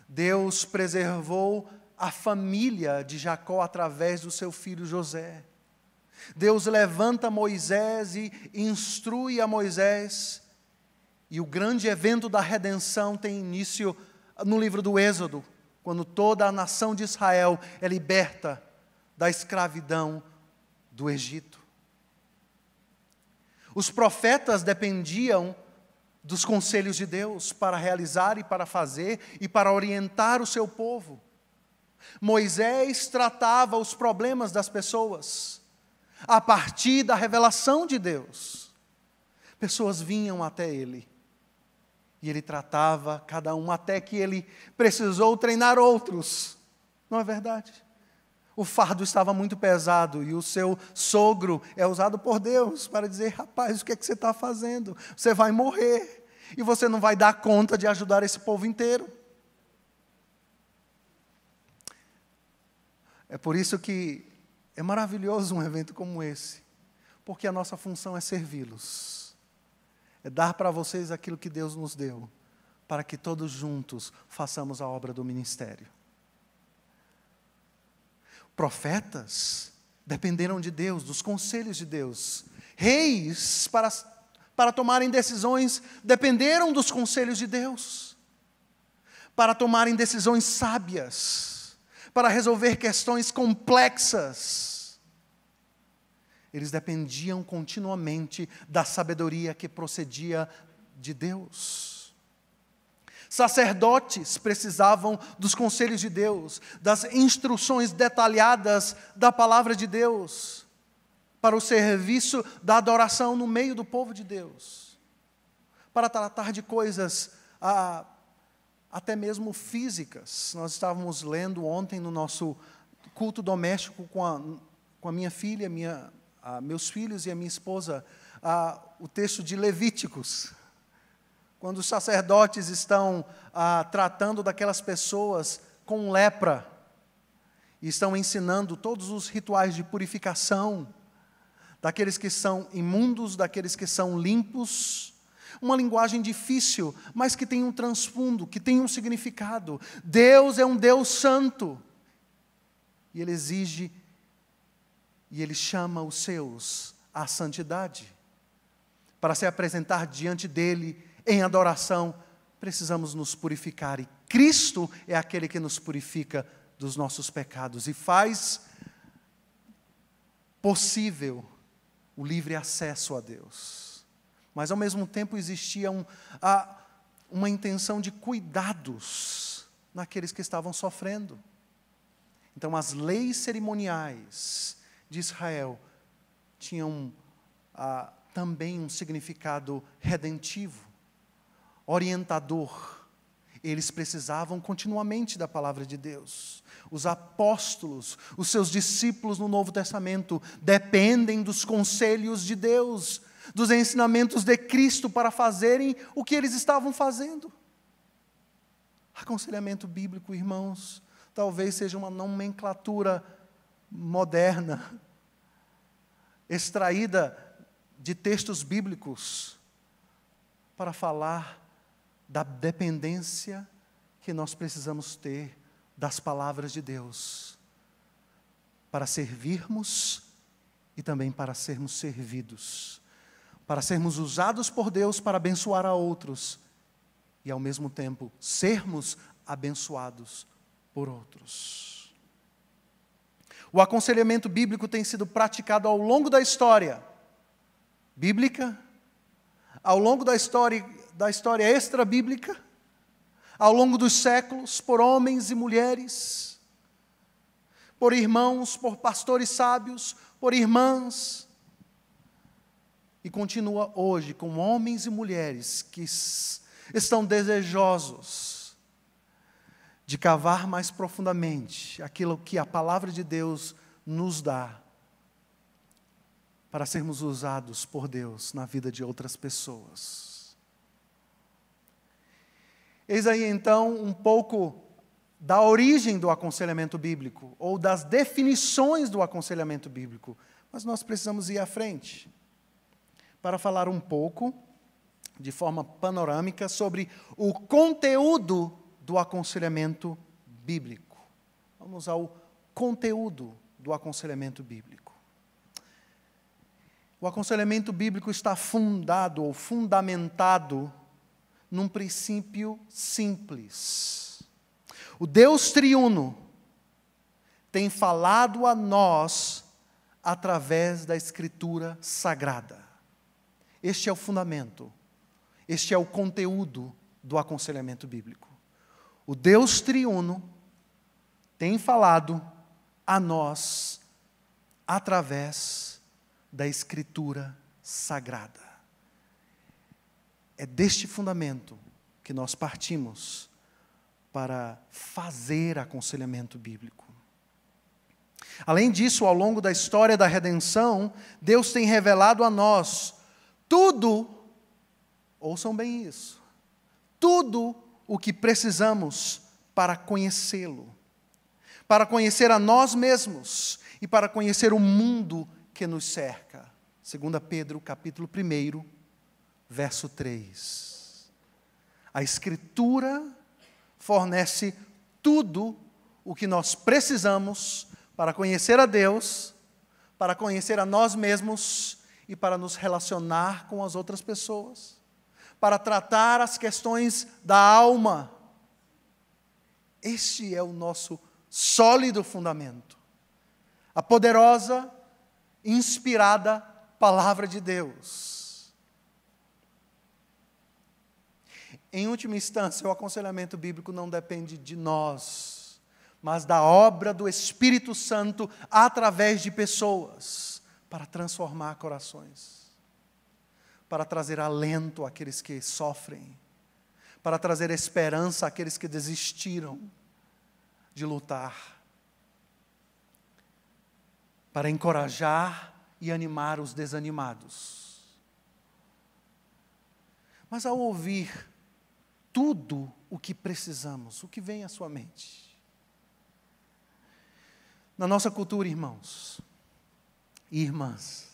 Deus preservou a família de Jacó através do seu filho José. Deus levanta Moisés e instrui a Moisés. E o grande evento da redenção tem início no livro do Êxodo, quando toda a nação de Israel é liberta da escravidão do Egito. Os profetas dependiam dos conselhos de Deus para realizar e para fazer e para orientar o seu povo. Moisés tratava os problemas das pessoas a partir da revelação de Deus. Pessoas vinham até ele e ele tratava cada um até que ele precisou treinar outros. Não é verdade? O fardo estava muito pesado e o seu sogro é usado por Deus para dizer, rapaz, o que é que você está fazendo? Você vai morrer e você não vai dar conta de ajudar esse povo inteiro. É por isso que é maravilhoso um evento como esse, porque a nossa função é servi-los, é dar para vocês aquilo que Deus nos deu, para que todos juntos façamos a obra do ministério. Profetas dependeram de Deus, dos conselhos de Deus. Reis, para tomarem decisões, dependeram dos conselhos de Deus. Para tomarem decisões sábias, para resolver questões complexas. Eles dependiam continuamente da sabedoria que procedia de Deus. Sacerdotes precisavam dos conselhos de Deus, das instruções detalhadas da palavra de Deus, para o serviço da adoração no meio do povo de Deus, para tratar de coisas até mesmo físicas. Nós estávamos lendo ontem no nosso culto doméstico com a minha filha, meus filhos e a minha esposa, o texto de Levíticos, quando os sacerdotes estão tratando daquelas pessoas com lepra, e estão ensinando todos os rituais de purificação, daqueles que são imundos, daqueles que são limpos, uma linguagem difícil, mas que tem um transfundo, que tem um significado. Deus é um Deus santo, e Ele exige, e Ele chama os seus à santidade. Para se apresentar diante dEle em adoração, precisamos nos purificar, e Cristo é aquele que nos purifica dos nossos pecados, e faz possível o livre acesso a Deus. Mas ao mesmo tempo existia uma intenção de cuidados naqueles que estavam sofrendo. Então as leis cerimoniais de Israel tinham também um significado redentivo, orientador. Eles precisavam continuamente da palavra de Deus. Os apóstolos, os seus discípulos no Novo Testamento, dependem dos conselhos de Deus, dos ensinamentos de Cristo para fazerem o que eles estavam fazendo. Aconselhamento bíblico, irmãos, talvez seja uma nomenclatura moderna, extraída de textos bíblicos, para falar da dependência que nós precisamos ter das palavras de Deus, para servirmos e também para sermos servidos, para sermos usados por Deus para abençoar a outros e ao mesmo tempo sermos abençoados por outros. O aconselhamento bíblico tem sido praticado ao longo da história bíblica, ao longo da história extra-bíblica, ao longo dos séculos, por homens e mulheres, por irmãos, por pastores sábios, por irmãs, e continua hoje com homens e mulheres que estão desejosos de cavar mais profundamente aquilo que a palavra de Deus nos dá, para sermos usados por Deus na vida de outras pessoas. Eis aí então um pouco da origem do aconselhamento bíblico, ou das definições do aconselhamento bíblico. Mas nós precisamos ir à frente, para falar um pouco, de forma panorâmica, sobre o conteúdo do aconselhamento bíblico. Vamos ao conteúdo do aconselhamento bíblico. O aconselhamento bíblico está fundado ou fundamentado num princípio simples. O Deus triuno tem falado a nós através da Escritura Sagrada. Este é o fundamento, este é o conteúdo do aconselhamento bíblico. O Deus triuno tem falado a nós através da Escritura Sagrada. É deste fundamento que nós partimos para fazer aconselhamento bíblico. Além disso, ao longo da história da redenção, Deus tem revelado a nós tudo, ouçam bem isso, tudo o que precisamos para conhecê-lo, para conhecer a nós mesmos e para conhecer o mundo que nos cerca. 2 Pedro, capítulo 1, verso 3. A Escritura fornece tudo o que nós precisamos para conhecer a Deus, para conhecer a nós mesmos e para nos relacionar com as outras pessoas, para tratar as questões da alma. Este é o nosso sólido fundamento. A poderosa, inspirada Palavra de Deus. Em última instância, o aconselhamento bíblico não depende de nós, mas da obra do Espírito Santo através de pessoas, para transformar corações, para trazer alento àqueles que sofrem, para trazer esperança àqueles que desistiram de lutar, para encorajar e animar os desanimados. Mas ao ouvir tudo o que precisamos, o que vem à sua mente? Na nossa cultura, irmãos e irmãs,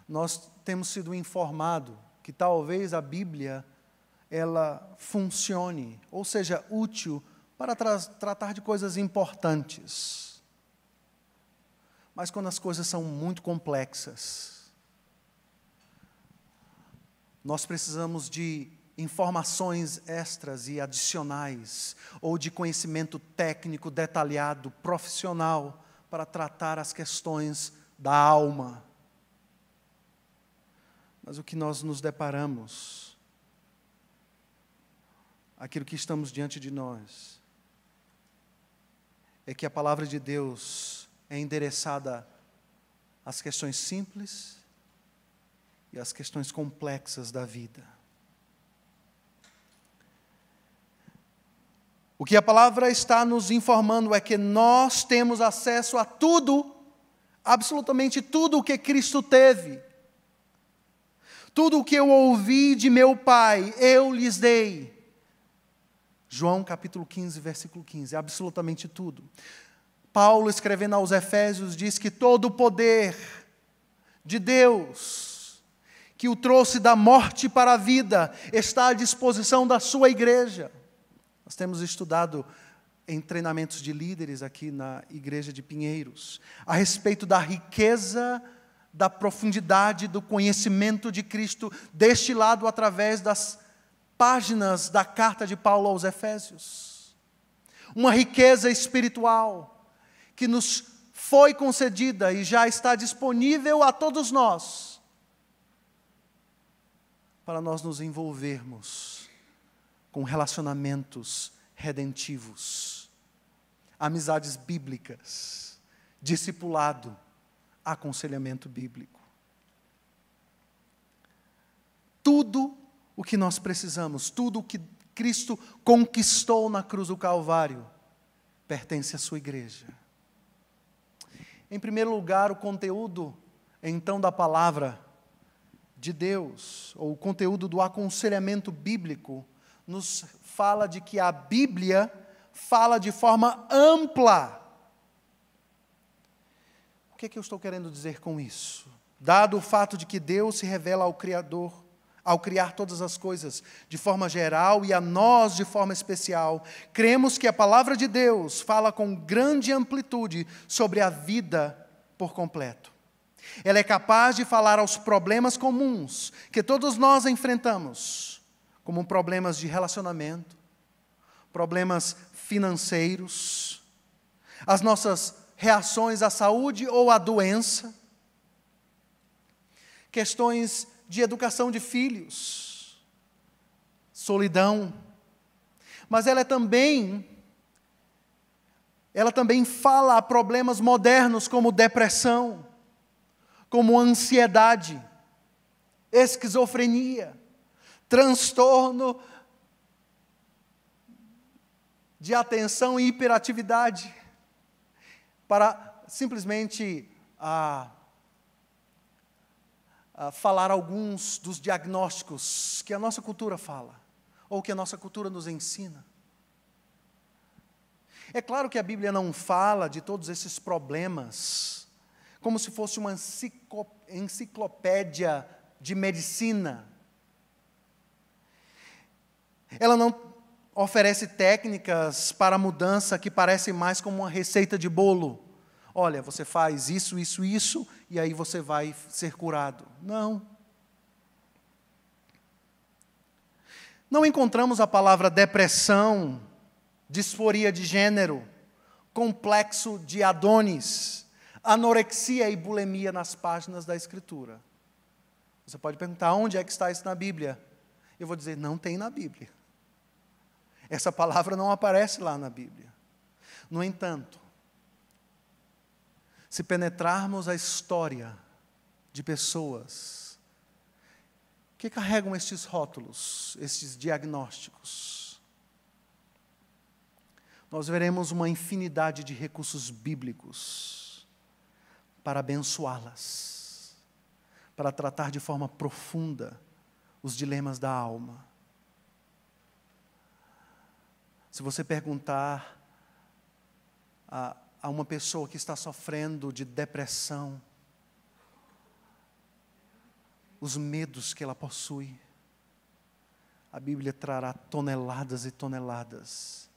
nós temos sido informados que talvez a Bíblia ela funcione, ou seja, útil para tratar de coisas importantes. Mas quando as coisas são muito complexas, nós precisamos de informações extras e adicionais, ou de conhecimento técnico detalhado, profissional, para tratar as questões da alma. Mas o que nós nos deparamos, aquilo que estamos diante de nós, é que a palavra de Deus é endereçada às questões simples e às questões complexas da vida. O que a palavra está nos informando é que nós temos acesso a tudo, absolutamente tudo o que Cristo teve. Tudo o que eu ouvi de meu Pai, eu lhes dei. João capítulo 15, versículo 15, absolutamente tudo. Paulo, escrevendo aos Efésios, diz que todo o poder de Deus, que o trouxe da morte para a vida, está à disposição da sua igreja. Nós temos estudado em treinamentos de líderes aqui na igreja de Pinheiros, a respeito da riqueza, da profundidade do conhecimento de Cristo, destilado através das páginas da carta de Paulo aos Efésios. Uma riqueza espiritual que nos foi concedida e já está disponível a todos nós, para nós nos envolvermos com relacionamentos redentivos, amizades bíblicas, discipulado, aconselhamento bíblico. Tudo o que nós precisamos, tudo o que Cristo conquistou na cruz do Calvário, pertence à sua igreja. Em primeiro lugar, o conteúdo, então, da palavra de Deus, ou o conteúdo do aconselhamento bíblico, nos fala de que a Bíblia fala de forma ampla. O que é que eu estou querendo dizer com isso? Dado o fato de que Deus se revela ao Criador, ao criar todas as coisas de forma geral e a nós de forma especial, cremos que a palavra de Deus fala com grande amplitude sobre a vida por completo. Ela é capaz de falar aos problemas comuns que todos nós enfrentamos, como problemas de relacionamento, problemas financeiros, as nossas reações à saúde ou à doença, questões de educação de filhos, solidão. Mas ela também fala a problemas modernos como depressão, como ansiedade, esquizofrenia, transtorno de atenção e hiperatividade, para simplesmente falar alguns dos diagnósticos que a nossa cultura fala, ou que a nossa cultura nos ensina. É claro que a Bíblia não fala de todos esses problemas como se fosse uma enciclopédia de medicina. Ela não oferece técnicas para mudança que parecem mais como uma receita de bolo. Olha, você faz isso, isso, isso, e aí você vai ser curado. Não. Não encontramos a palavra depressão, disforia de gênero, complexo de Adonis, anorexia e bulimia nas páginas da Escritura. Você pode perguntar, onde é que está isso na Bíblia? Eu vou dizer, não tem na Bíblia. Essa palavra não aparece lá na Bíblia. No entanto, se penetrarmos a história de pessoas que carregam estes rótulos, estes diagnósticos, nós veremos uma infinidade de recursos bíblicos para abençoá-las, para tratar de forma profunda os dilemas da alma. Se você perguntar a uma pessoa que está sofrendo de depressão, os medos que ela possui, a Bíblia trará toneladas e toneladas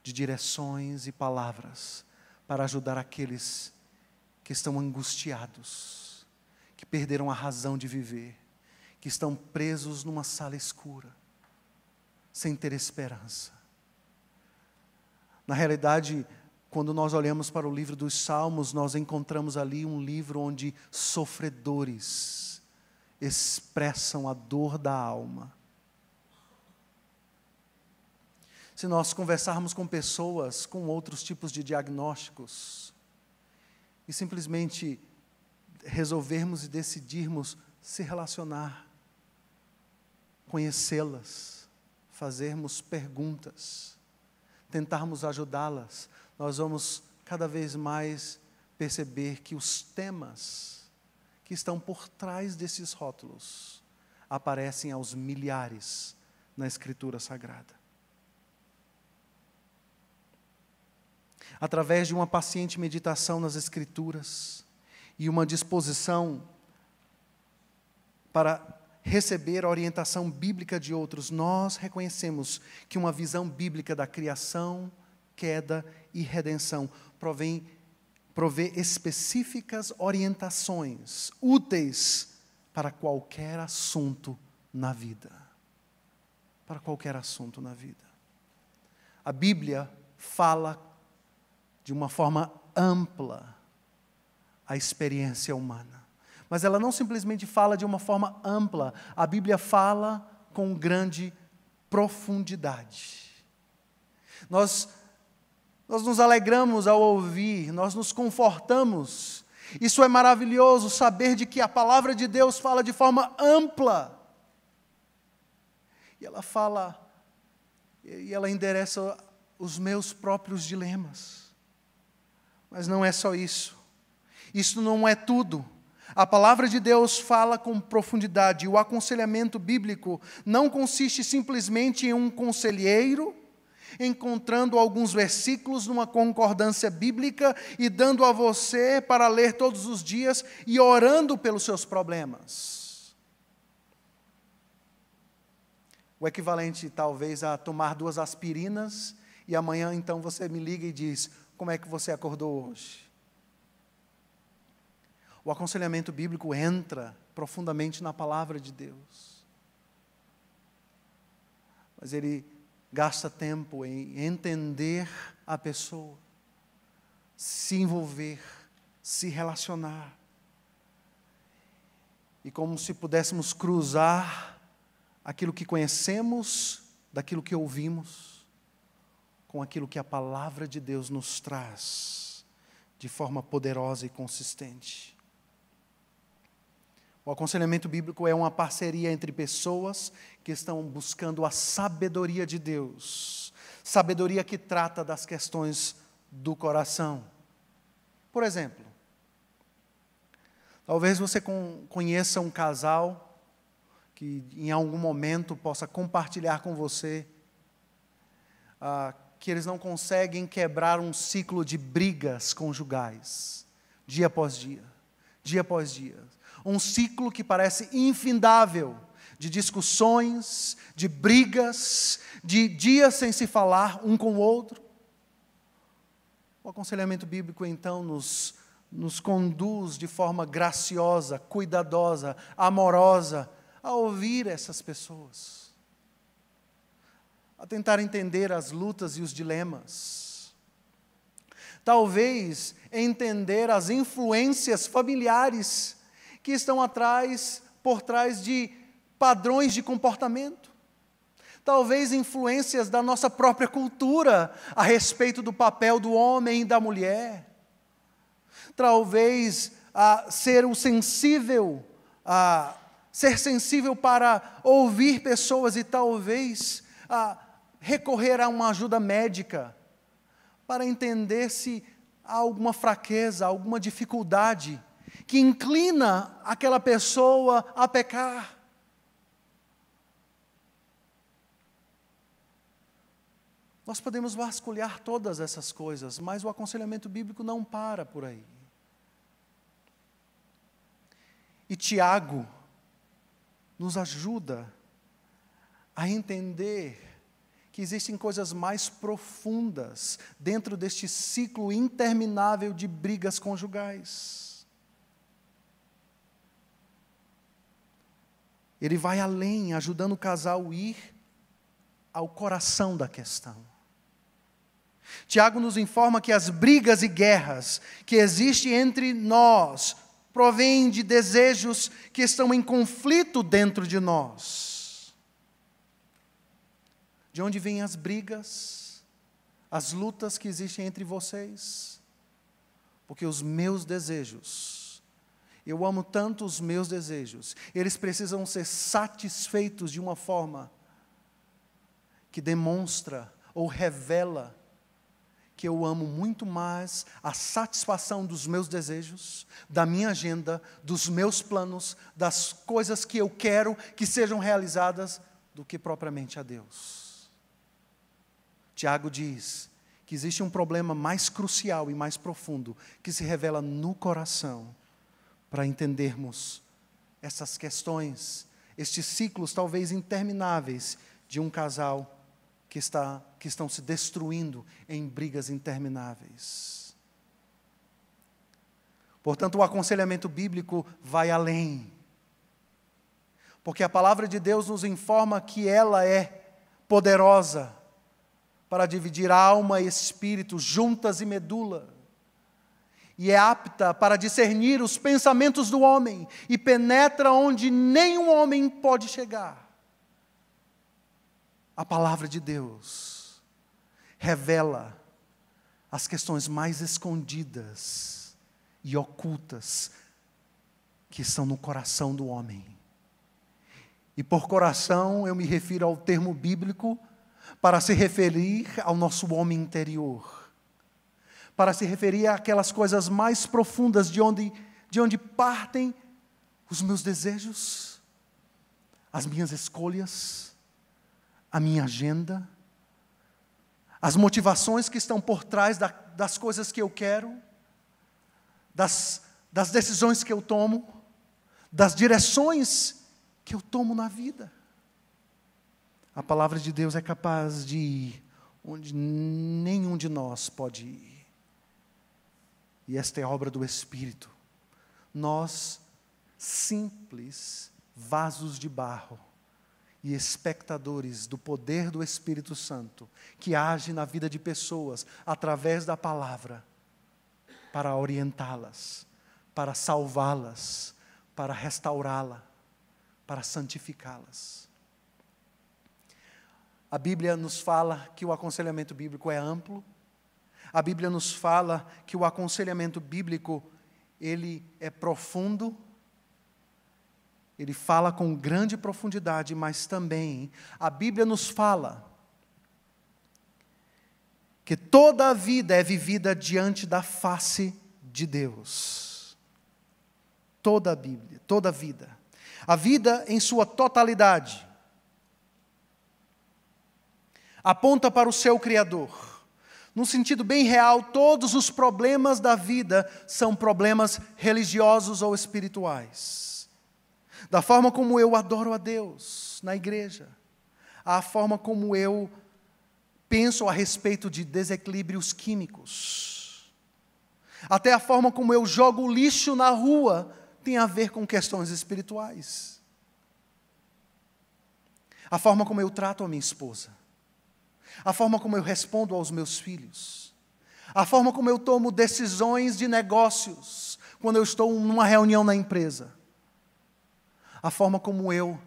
de direções e palavras para ajudar aqueles que estão angustiados, que perderam a razão de viver, que estão presos numa sala escura, sem ter esperança. Na realidade, quando nós olhamos para o livro dos Salmos, nós encontramos ali um livro onde sofredores expressam a dor da alma. Se nós conversarmos com pessoas com outros tipos de diagnósticos e simplesmente resolvermos e decidirmos se relacionar, conhecê-las, fazermos perguntas, tentarmos ajudá-las, nós vamos cada vez mais perceber que os temas que estão por trás desses rótulos aparecem aos milhares na Escritura Sagrada. Através de uma paciente meditação nas Escrituras e uma disposição para receber a orientação bíblica de outros, nós reconhecemos que uma visão bíblica da criação, queda e redenção provê específicas orientações úteis para qualquer assunto na vida. Para qualquer assunto na vida. A Bíblia fala de uma forma ampla a experiência humana. Mas ela não simplesmente fala de uma forma ampla, a Bíblia fala com grande profundidade. Nós nos alegramos ao ouvir, nós nos confortamos. Isso é maravilhoso, saber de que a palavra de Deus fala de forma ampla. E ela fala, e ela endereça os meus próprios dilemas. Mas não é só isso. Isso não é tudo. A palavra de Deus fala com profundidade. O aconselhamento bíblico não consiste simplesmente em um conselheiro encontrando alguns versículos numa concordância bíblica e dando a você para ler todos os dias e orando pelos seus problemas. O equivalente talvez a tomar 2 aspirinas e amanhã então você me liga e diz, como é que você acordou hoje? O aconselhamento bíblico entra profundamente na palavra de Deus. Mas ele gasta tempo em entender a pessoa, se envolver, se relacionar. E como se pudéssemos cruzar aquilo que conhecemos, daquilo que ouvimos, com aquilo que a palavra de Deus nos traz, de forma poderosa e consistente. O aconselhamento bíblico é uma parceria entre pessoas que estão buscando a sabedoria de Deus. Sabedoria que trata das questões do coração. Por exemplo, talvez você conheça um casal que em algum momento possa compartilhar com você que eles não conseguem quebrar um ciclo de brigas conjugais, dia após dia, dia após dia. Um ciclo que parece infindável, de discussões, de brigas, de dias sem se falar um com o outro. O aconselhamento bíblico, então, nos conduz de forma graciosa, cuidadosa, amorosa, a ouvir essas pessoas, a tentar entender as lutas e os dilemas. Talvez entender as influências familiares que estão por trás de padrões de comportamento. Talvez influências da nossa própria cultura a respeito do papel do homem e da mulher. Talvez ser sensível para ouvir pessoas e talvez recorrer a uma ajuda médica para entender se há alguma fraqueza, alguma dificuldade que inclina aquela pessoa a pecar. Nós podemos vasculhar todas essas coisas, mas o aconselhamento bíblico não para por aí. E Tiago nos ajuda a entender que existem coisas mais profundas dentro deste ciclo interminável de brigas conjugais. Ele vai além, ajudando o casal a ir ao coração da questão. Tiago nos informa que as brigas e guerras que existem entre nós provêm de desejos que estão em conflito dentro de nós. De onde vêm as brigas, as lutas que existem entre vocês? Porque os meus desejos, eu amo tanto os meus desejos, eles precisam ser satisfeitos de uma forma que demonstra ou revela que eu amo muito mais a satisfação dos meus desejos, da minha agenda, dos meus planos, das coisas que eu quero que sejam realizadas, do que propriamente a Deus. Tiago diz que existe um problema mais crucial e mais profundo que se revela no coração para entendermos essas questões, estes ciclos talvez intermináveis de um casal que estão se destruindo em brigas intermináveis. Portanto, o aconselhamento bíblico vai além, porque a palavra de Deus nos informa que ela é poderosa para dividir alma e espírito, juntas e medula, e é apta para discernir os pensamentos do homem, e penetra onde nenhum homem pode chegar. A palavra de Deus revela as questões mais escondidas e ocultas que estão no coração do homem. E por coração eu me refiro ao termo bíblico para se referir ao nosso homem interior, para se referir àquelas coisas mais profundas de onde partem os meus desejos, as minhas escolhas, a minha agenda, as motivações que estão por trás das coisas que eu quero, das decisões que eu tomo, das direções que eu tomo na vida. A palavra de Deus é capaz de ir onde nenhum de nós pode ir. E esta é obra do Espírito. Nós, simples vasos de barro e espectadores do poder do Espírito Santo, que age na vida de pessoas através da palavra, para orientá-las, para salvá-las, para restaurá-la, para santificá-las. A Bíblia nos fala que o aconselhamento bíblico é amplo. A Bíblia nos fala que o aconselhamento bíblico, ele é profundo. Ele fala com grande profundidade, mas também a Bíblia nos fala que toda a vida é vivida diante da face de Deus. Toda a Bíblia, toda a vida. A vida em sua totalidade aponta para o seu Criador. No sentido bem real, todos os problemas da vida são problemas religiosos ou espirituais. da forma como eu adoro a Deus na igreja, à forma como eu penso a respeito de desequilíbrios químicos, até a forma como eu jogo lixo na rua tem a ver com questões espirituais. A forma como eu trato a minha esposa, a forma como eu respondo aos meus filhos, a forma como eu tomo decisões de negócios quando eu estou numa reunião na empresa, a forma como eu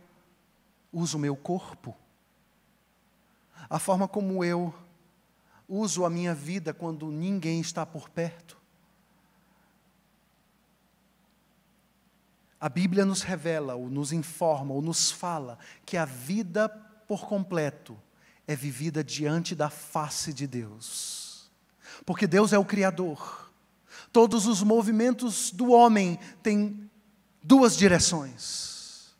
uso o meu corpo, a forma como eu uso a minha vida quando ninguém está por perto. A Bíblia nos revela, ou nos informa, ou nos fala que a vida por completo é vivida diante da face de Deus. Porque Deus é o Criador. Todos os movimentos do homem têm duas direções.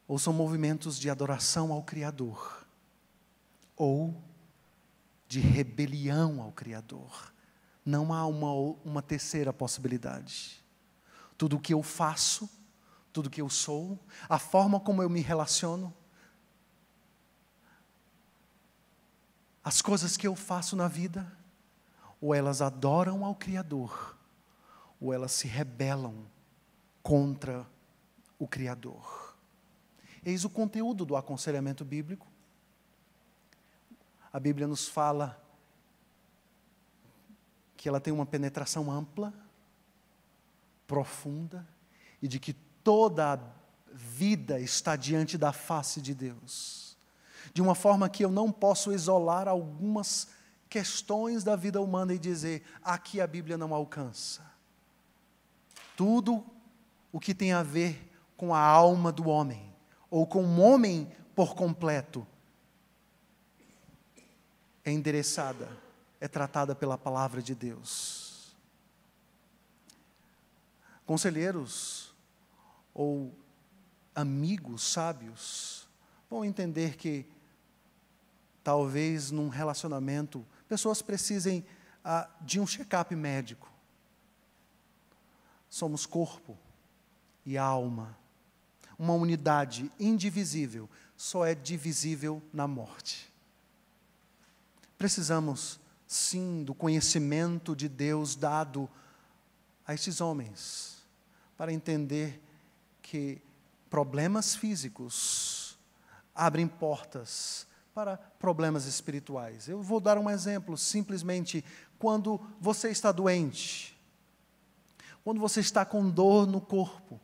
Ou são movimentos de adoração ao Criador, ou de rebelião ao Criador. Não há uma terceira possibilidade. Tudo o que eu faço, tudo o que eu sou, a forma como eu me relaciono, as coisas que eu faço na vida, ou elas adoram ao Criador, ou elas se rebelam contra o Criador. Eis o conteúdo do aconselhamento bíblico. A Bíblia nos fala que ela tem uma penetração ampla, profunda, e de que toda a vida está diante da face de Deus. De uma forma que eu não posso isolar algumas questões da vida humana e dizer, aqui a Bíblia não alcança. Tudo o que tem a ver com a alma do homem, ou com o homem por completo, é endereçada, é tratada pela palavra de Deus. Conselheiros ou amigos sábios vão entender que talvez num relacionamento pessoas precisem de um check-up médico. Somos corpo e alma. Uma unidade indivisível, só é divisível na morte. Precisamos, sim, do conhecimento de Deus dado a estes homens, para entender que problemas físicos abrem portas para problemas espirituais. Eu vou dar um exemplo, simplesmente, quando você está doente, quando você está com dor no corpo,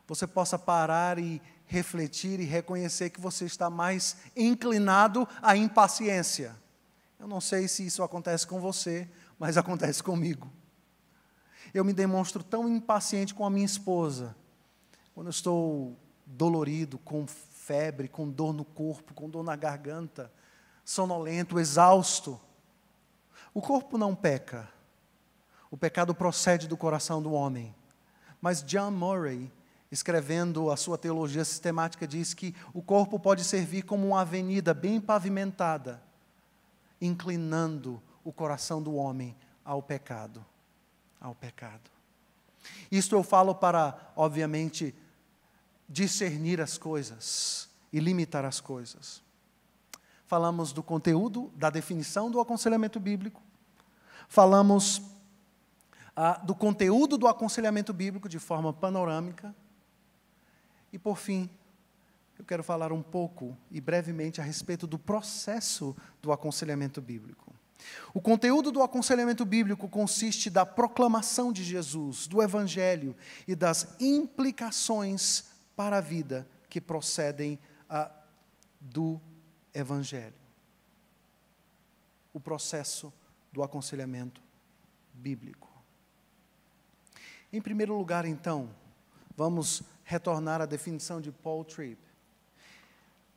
você possa parar e refletir e reconhecer que você está mais inclinado à impaciência. Eu não sei se isso acontece com você, mas acontece comigo. Eu me demonstro tão impaciente com a minha esposa, quando eu estou dolorido, com febre, com dor no corpo, com dor na garganta, sonolento, exausto. O corpo não peca, o pecado procede do coração do homem. Mas John Murray, escrevendo a sua teologia sistemática, diz que o corpo pode servir como uma avenida bem pavimentada, inclinando o coração do homem ao pecado. Ao pecado. Isto eu falo para, obviamente, discernir as coisas e limitar as coisas. Falamos do conteúdo, da definição do aconselhamento bíblico. Falamos do conteúdo do aconselhamento bíblico de forma panorâmica. E, por fim, eu quero falar um pouco e brevemente a respeito do processo do aconselhamento bíblico. O conteúdo do aconselhamento bíblico consiste da proclamação de Jesus, do Evangelho e das implicações para a vida que procedem do Evangelho. O processo do aconselhamento bíblico. Em primeiro lugar, então, vamos retornar à definição de Paul Tripp,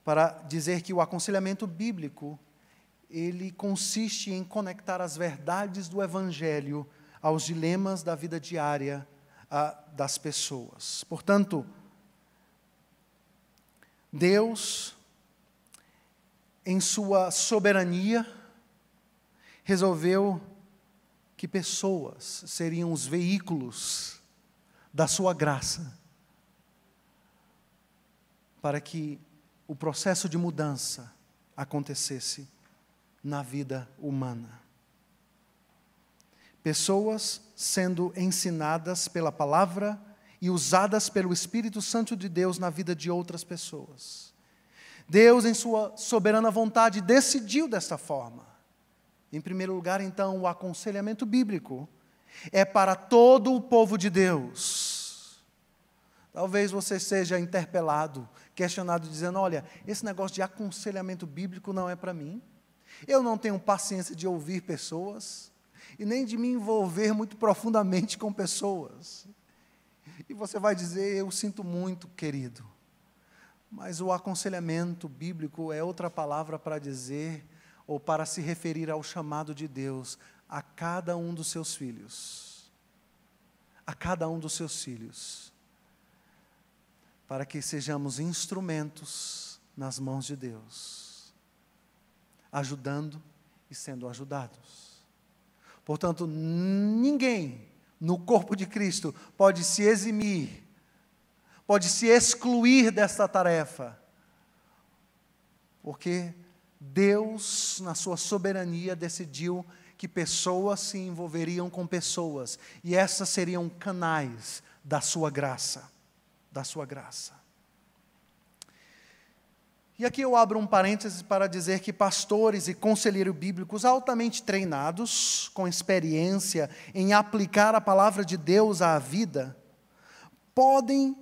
para dizer que o aconselhamento bíblico ele consiste em conectar as verdades do Evangelho aos dilemas da vida diária das pessoas. Portanto, Deus, em sua soberania, resolveu que pessoas seriam os veículos da sua graça para que o processo de mudança acontecesse na vida humana. Pessoas sendo ensinadas pela palavra e usadas pelo Espírito Santo de Deus na vida de outras pessoas. Deus, em sua soberana vontade, decidiu dessa forma. Em primeiro lugar, então, o aconselhamento bíblico é para todo o povo de Deus. Talvez você seja interpelado, questionado, dizendo: olha, esse negócio de aconselhamento bíblico não é para mim. Eu não tenho paciência de ouvir pessoas e nem de me envolver muito profundamente com pessoas. E você vai dizer: eu sinto muito, querido. Mas o aconselhamento bíblico é outra palavra para dizer, ou para se referir ao chamado de Deus a cada um dos seus filhos. A cada um dos seus filhos. Para que sejamos instrumentos nas mãos de Deus, ajudando e sendo ajudados. Portanto, ninguém no corpo de Cristo pode se eximir, pode se excluir desta tarefa, porque Deus, na sua soberania, decidiu que pessoas se envolveriam com pessoas, e essas seriam canais da sua graça, da sua graça. E aqui eu abro um parênteses para dizer que pastores e conselheiros bíblicos altamente treinados, com experiência em aplicar a palavra de Deus à vida, podem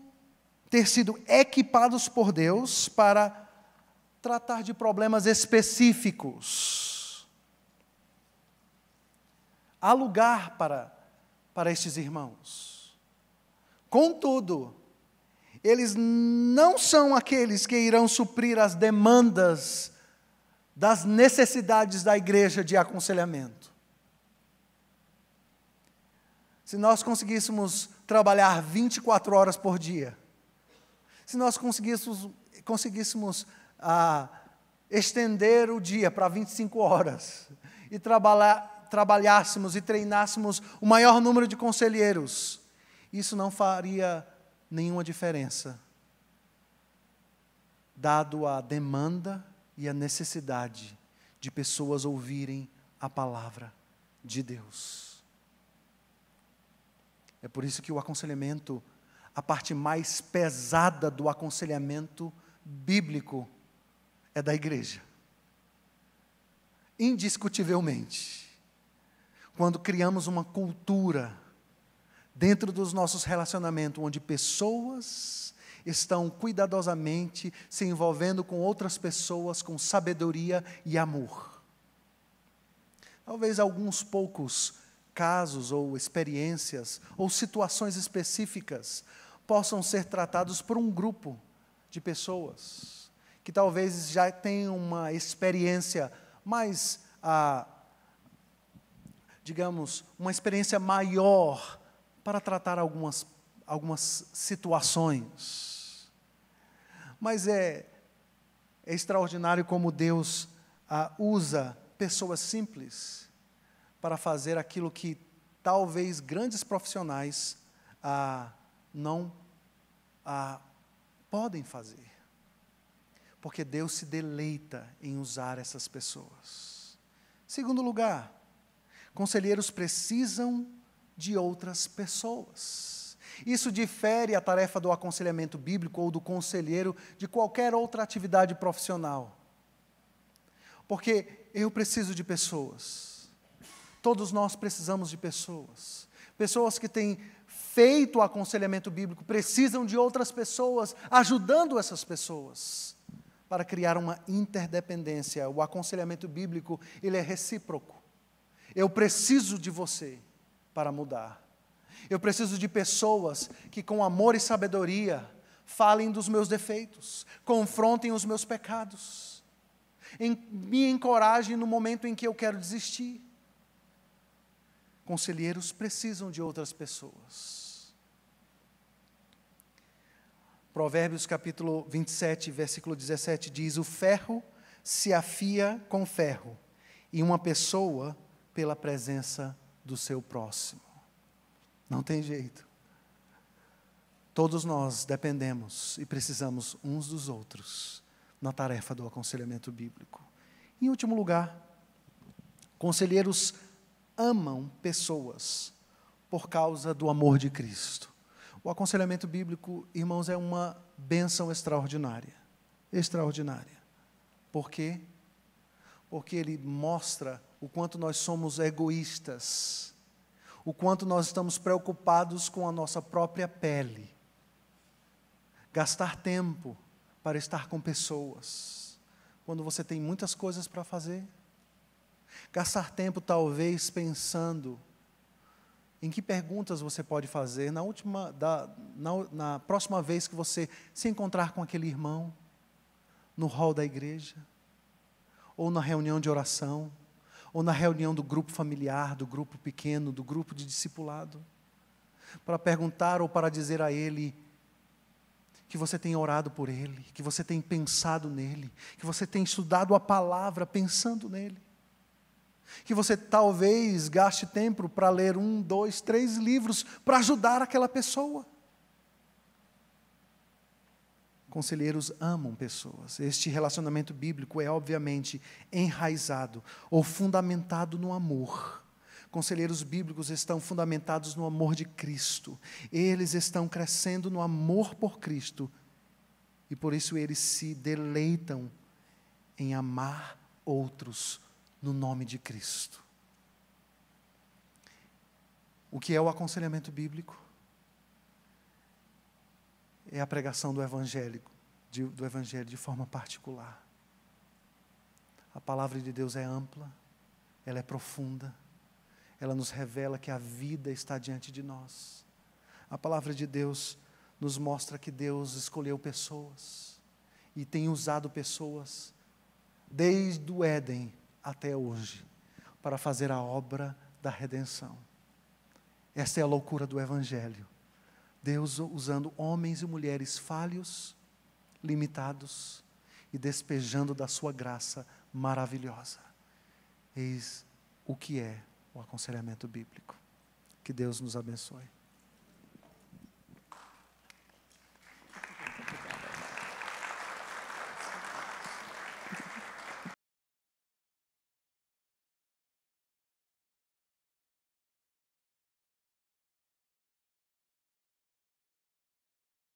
ter sido equipados por Deus para tratar de problemas específicos. Há lugar para estes irmãos. Contudo, eles não são aqueles que irão suprir as demandas das necessidades da igreja de aconselhamento. Se nós conseguíssemos trabalhar 24 horas por dia, se nós conseguíssemos estender o dia para 25 horas, e trabalhássemos e treinássemos o maior número de conselheiros, isso não faria nenhuma diferença, dado a demanda e a necessidade de pessoas ouvirem a palavra de Deus. É por isso que o aconselhamento, a parte mais pesada do aconselhamento bíblico, é da igreja. Indiscutivelmente. Quando criamos uma cultura dentro dos nossos relacionamentos, onde pessoas estão cuidadosamente se envolvendo com outras pessoas com sabedoria e amor. Talvez alguns poucos casos ou experiências ou situações específicas possam ser tratados por um grupo de pessoas que talvez já tenham uma experiência mais, digamos, uma experiência maior para tratar algumas situações. Mas é extraordinário como Deus usa pessoas simples para fazer aquilo que talvez grandes profissionais não podem fazer. Porque Deus se deleita em usar essas pessoas. Segundo lugar, conselheiros precisam de outras pessoas. Isso difere a tarefa do aconselhamento bíblico ou do conselheiro de qualquer outra atividade profissional. Porque eu preciso de pessoas. Todos nós precisamos de pessoas. Pessoas que têm feito o aconselhamento bíblico precisam de outras pessoas, ajudando essas pessoas, para criar uma interdependência. O aconselhamento bíblico, ele é recíproco. Eu preciso de você para mudar. Eu preciso de pessoas que com amor e sabedoria falem dos meus defeitos, confrontem os meus pecados, me encorajem no momento em que eu quero desistir. Conselheiros precisam de outras pessoas. Provérbios capítulo 27, versículo 17 diz: o ferro se afia com ferro, e uma pessoa pela presença do seu próximo. Não tem jeito. Todos nós dependemos e precisamos uns dos outros na tarefa do aconselhamento bíblico. Em último lugar, conselheiros amam pessoas por causa do amor de Cristo. O aconselhamento bíblico, irmãos, é uma bênção extraordinária. Extraordinária. Por quê? Porque ele mostra o quanto nós somos egoístas, o quanto nós estamos preocupados com a nossa própria pele. Gastar tempo para estar com pessoas, quando você tem muitas coisas para fazer. Gastar tempo, talvez, pensando em que perguntas você pode fazer na próxima vez que você se encontrar com aquele irmão, no hall da igreja, ou na reunião de oração, ou na reunião do grupo familiar, do grupo pequeno, do grupo de discipulado, para perguntar ou para dizer a ele que você tem orado por ele, que você tem pensado nele, que você tem estudado a palavra pensando nele, que você talvez gaste tempo para ler 1, 2, 3 livros para ajudar aquela pessoa. Conselheiros amam pessoas. Este relacionamento bíblico é obviamente enraizado ou fundamentado no amor. Conselheiros bíblicos estão fundamentados no amor de Cristo. Eles estão crescendo no amor por Cristo. E por isso eles se deleitam em amar outros no nome de Cristo. O que é o aconselhamento bíblico? É a pregação do Evangelho de forma particular. A palavra de Deus é ampla, ela é profunda, ela nos revela que a vida está diante de nós. A palavra de Deus nos mostra que Deus escolheu pessoas e tem usado pessoas desde o Éden até hoje para fazer a obra da redenção. Esta é a loucura do Evangelho. Deus usando homens e mulheres falhos, limitados e despejando da sua graça maravilhosa. Eis o que é o aconselhamento bíblico. Que Deus nos abençoe.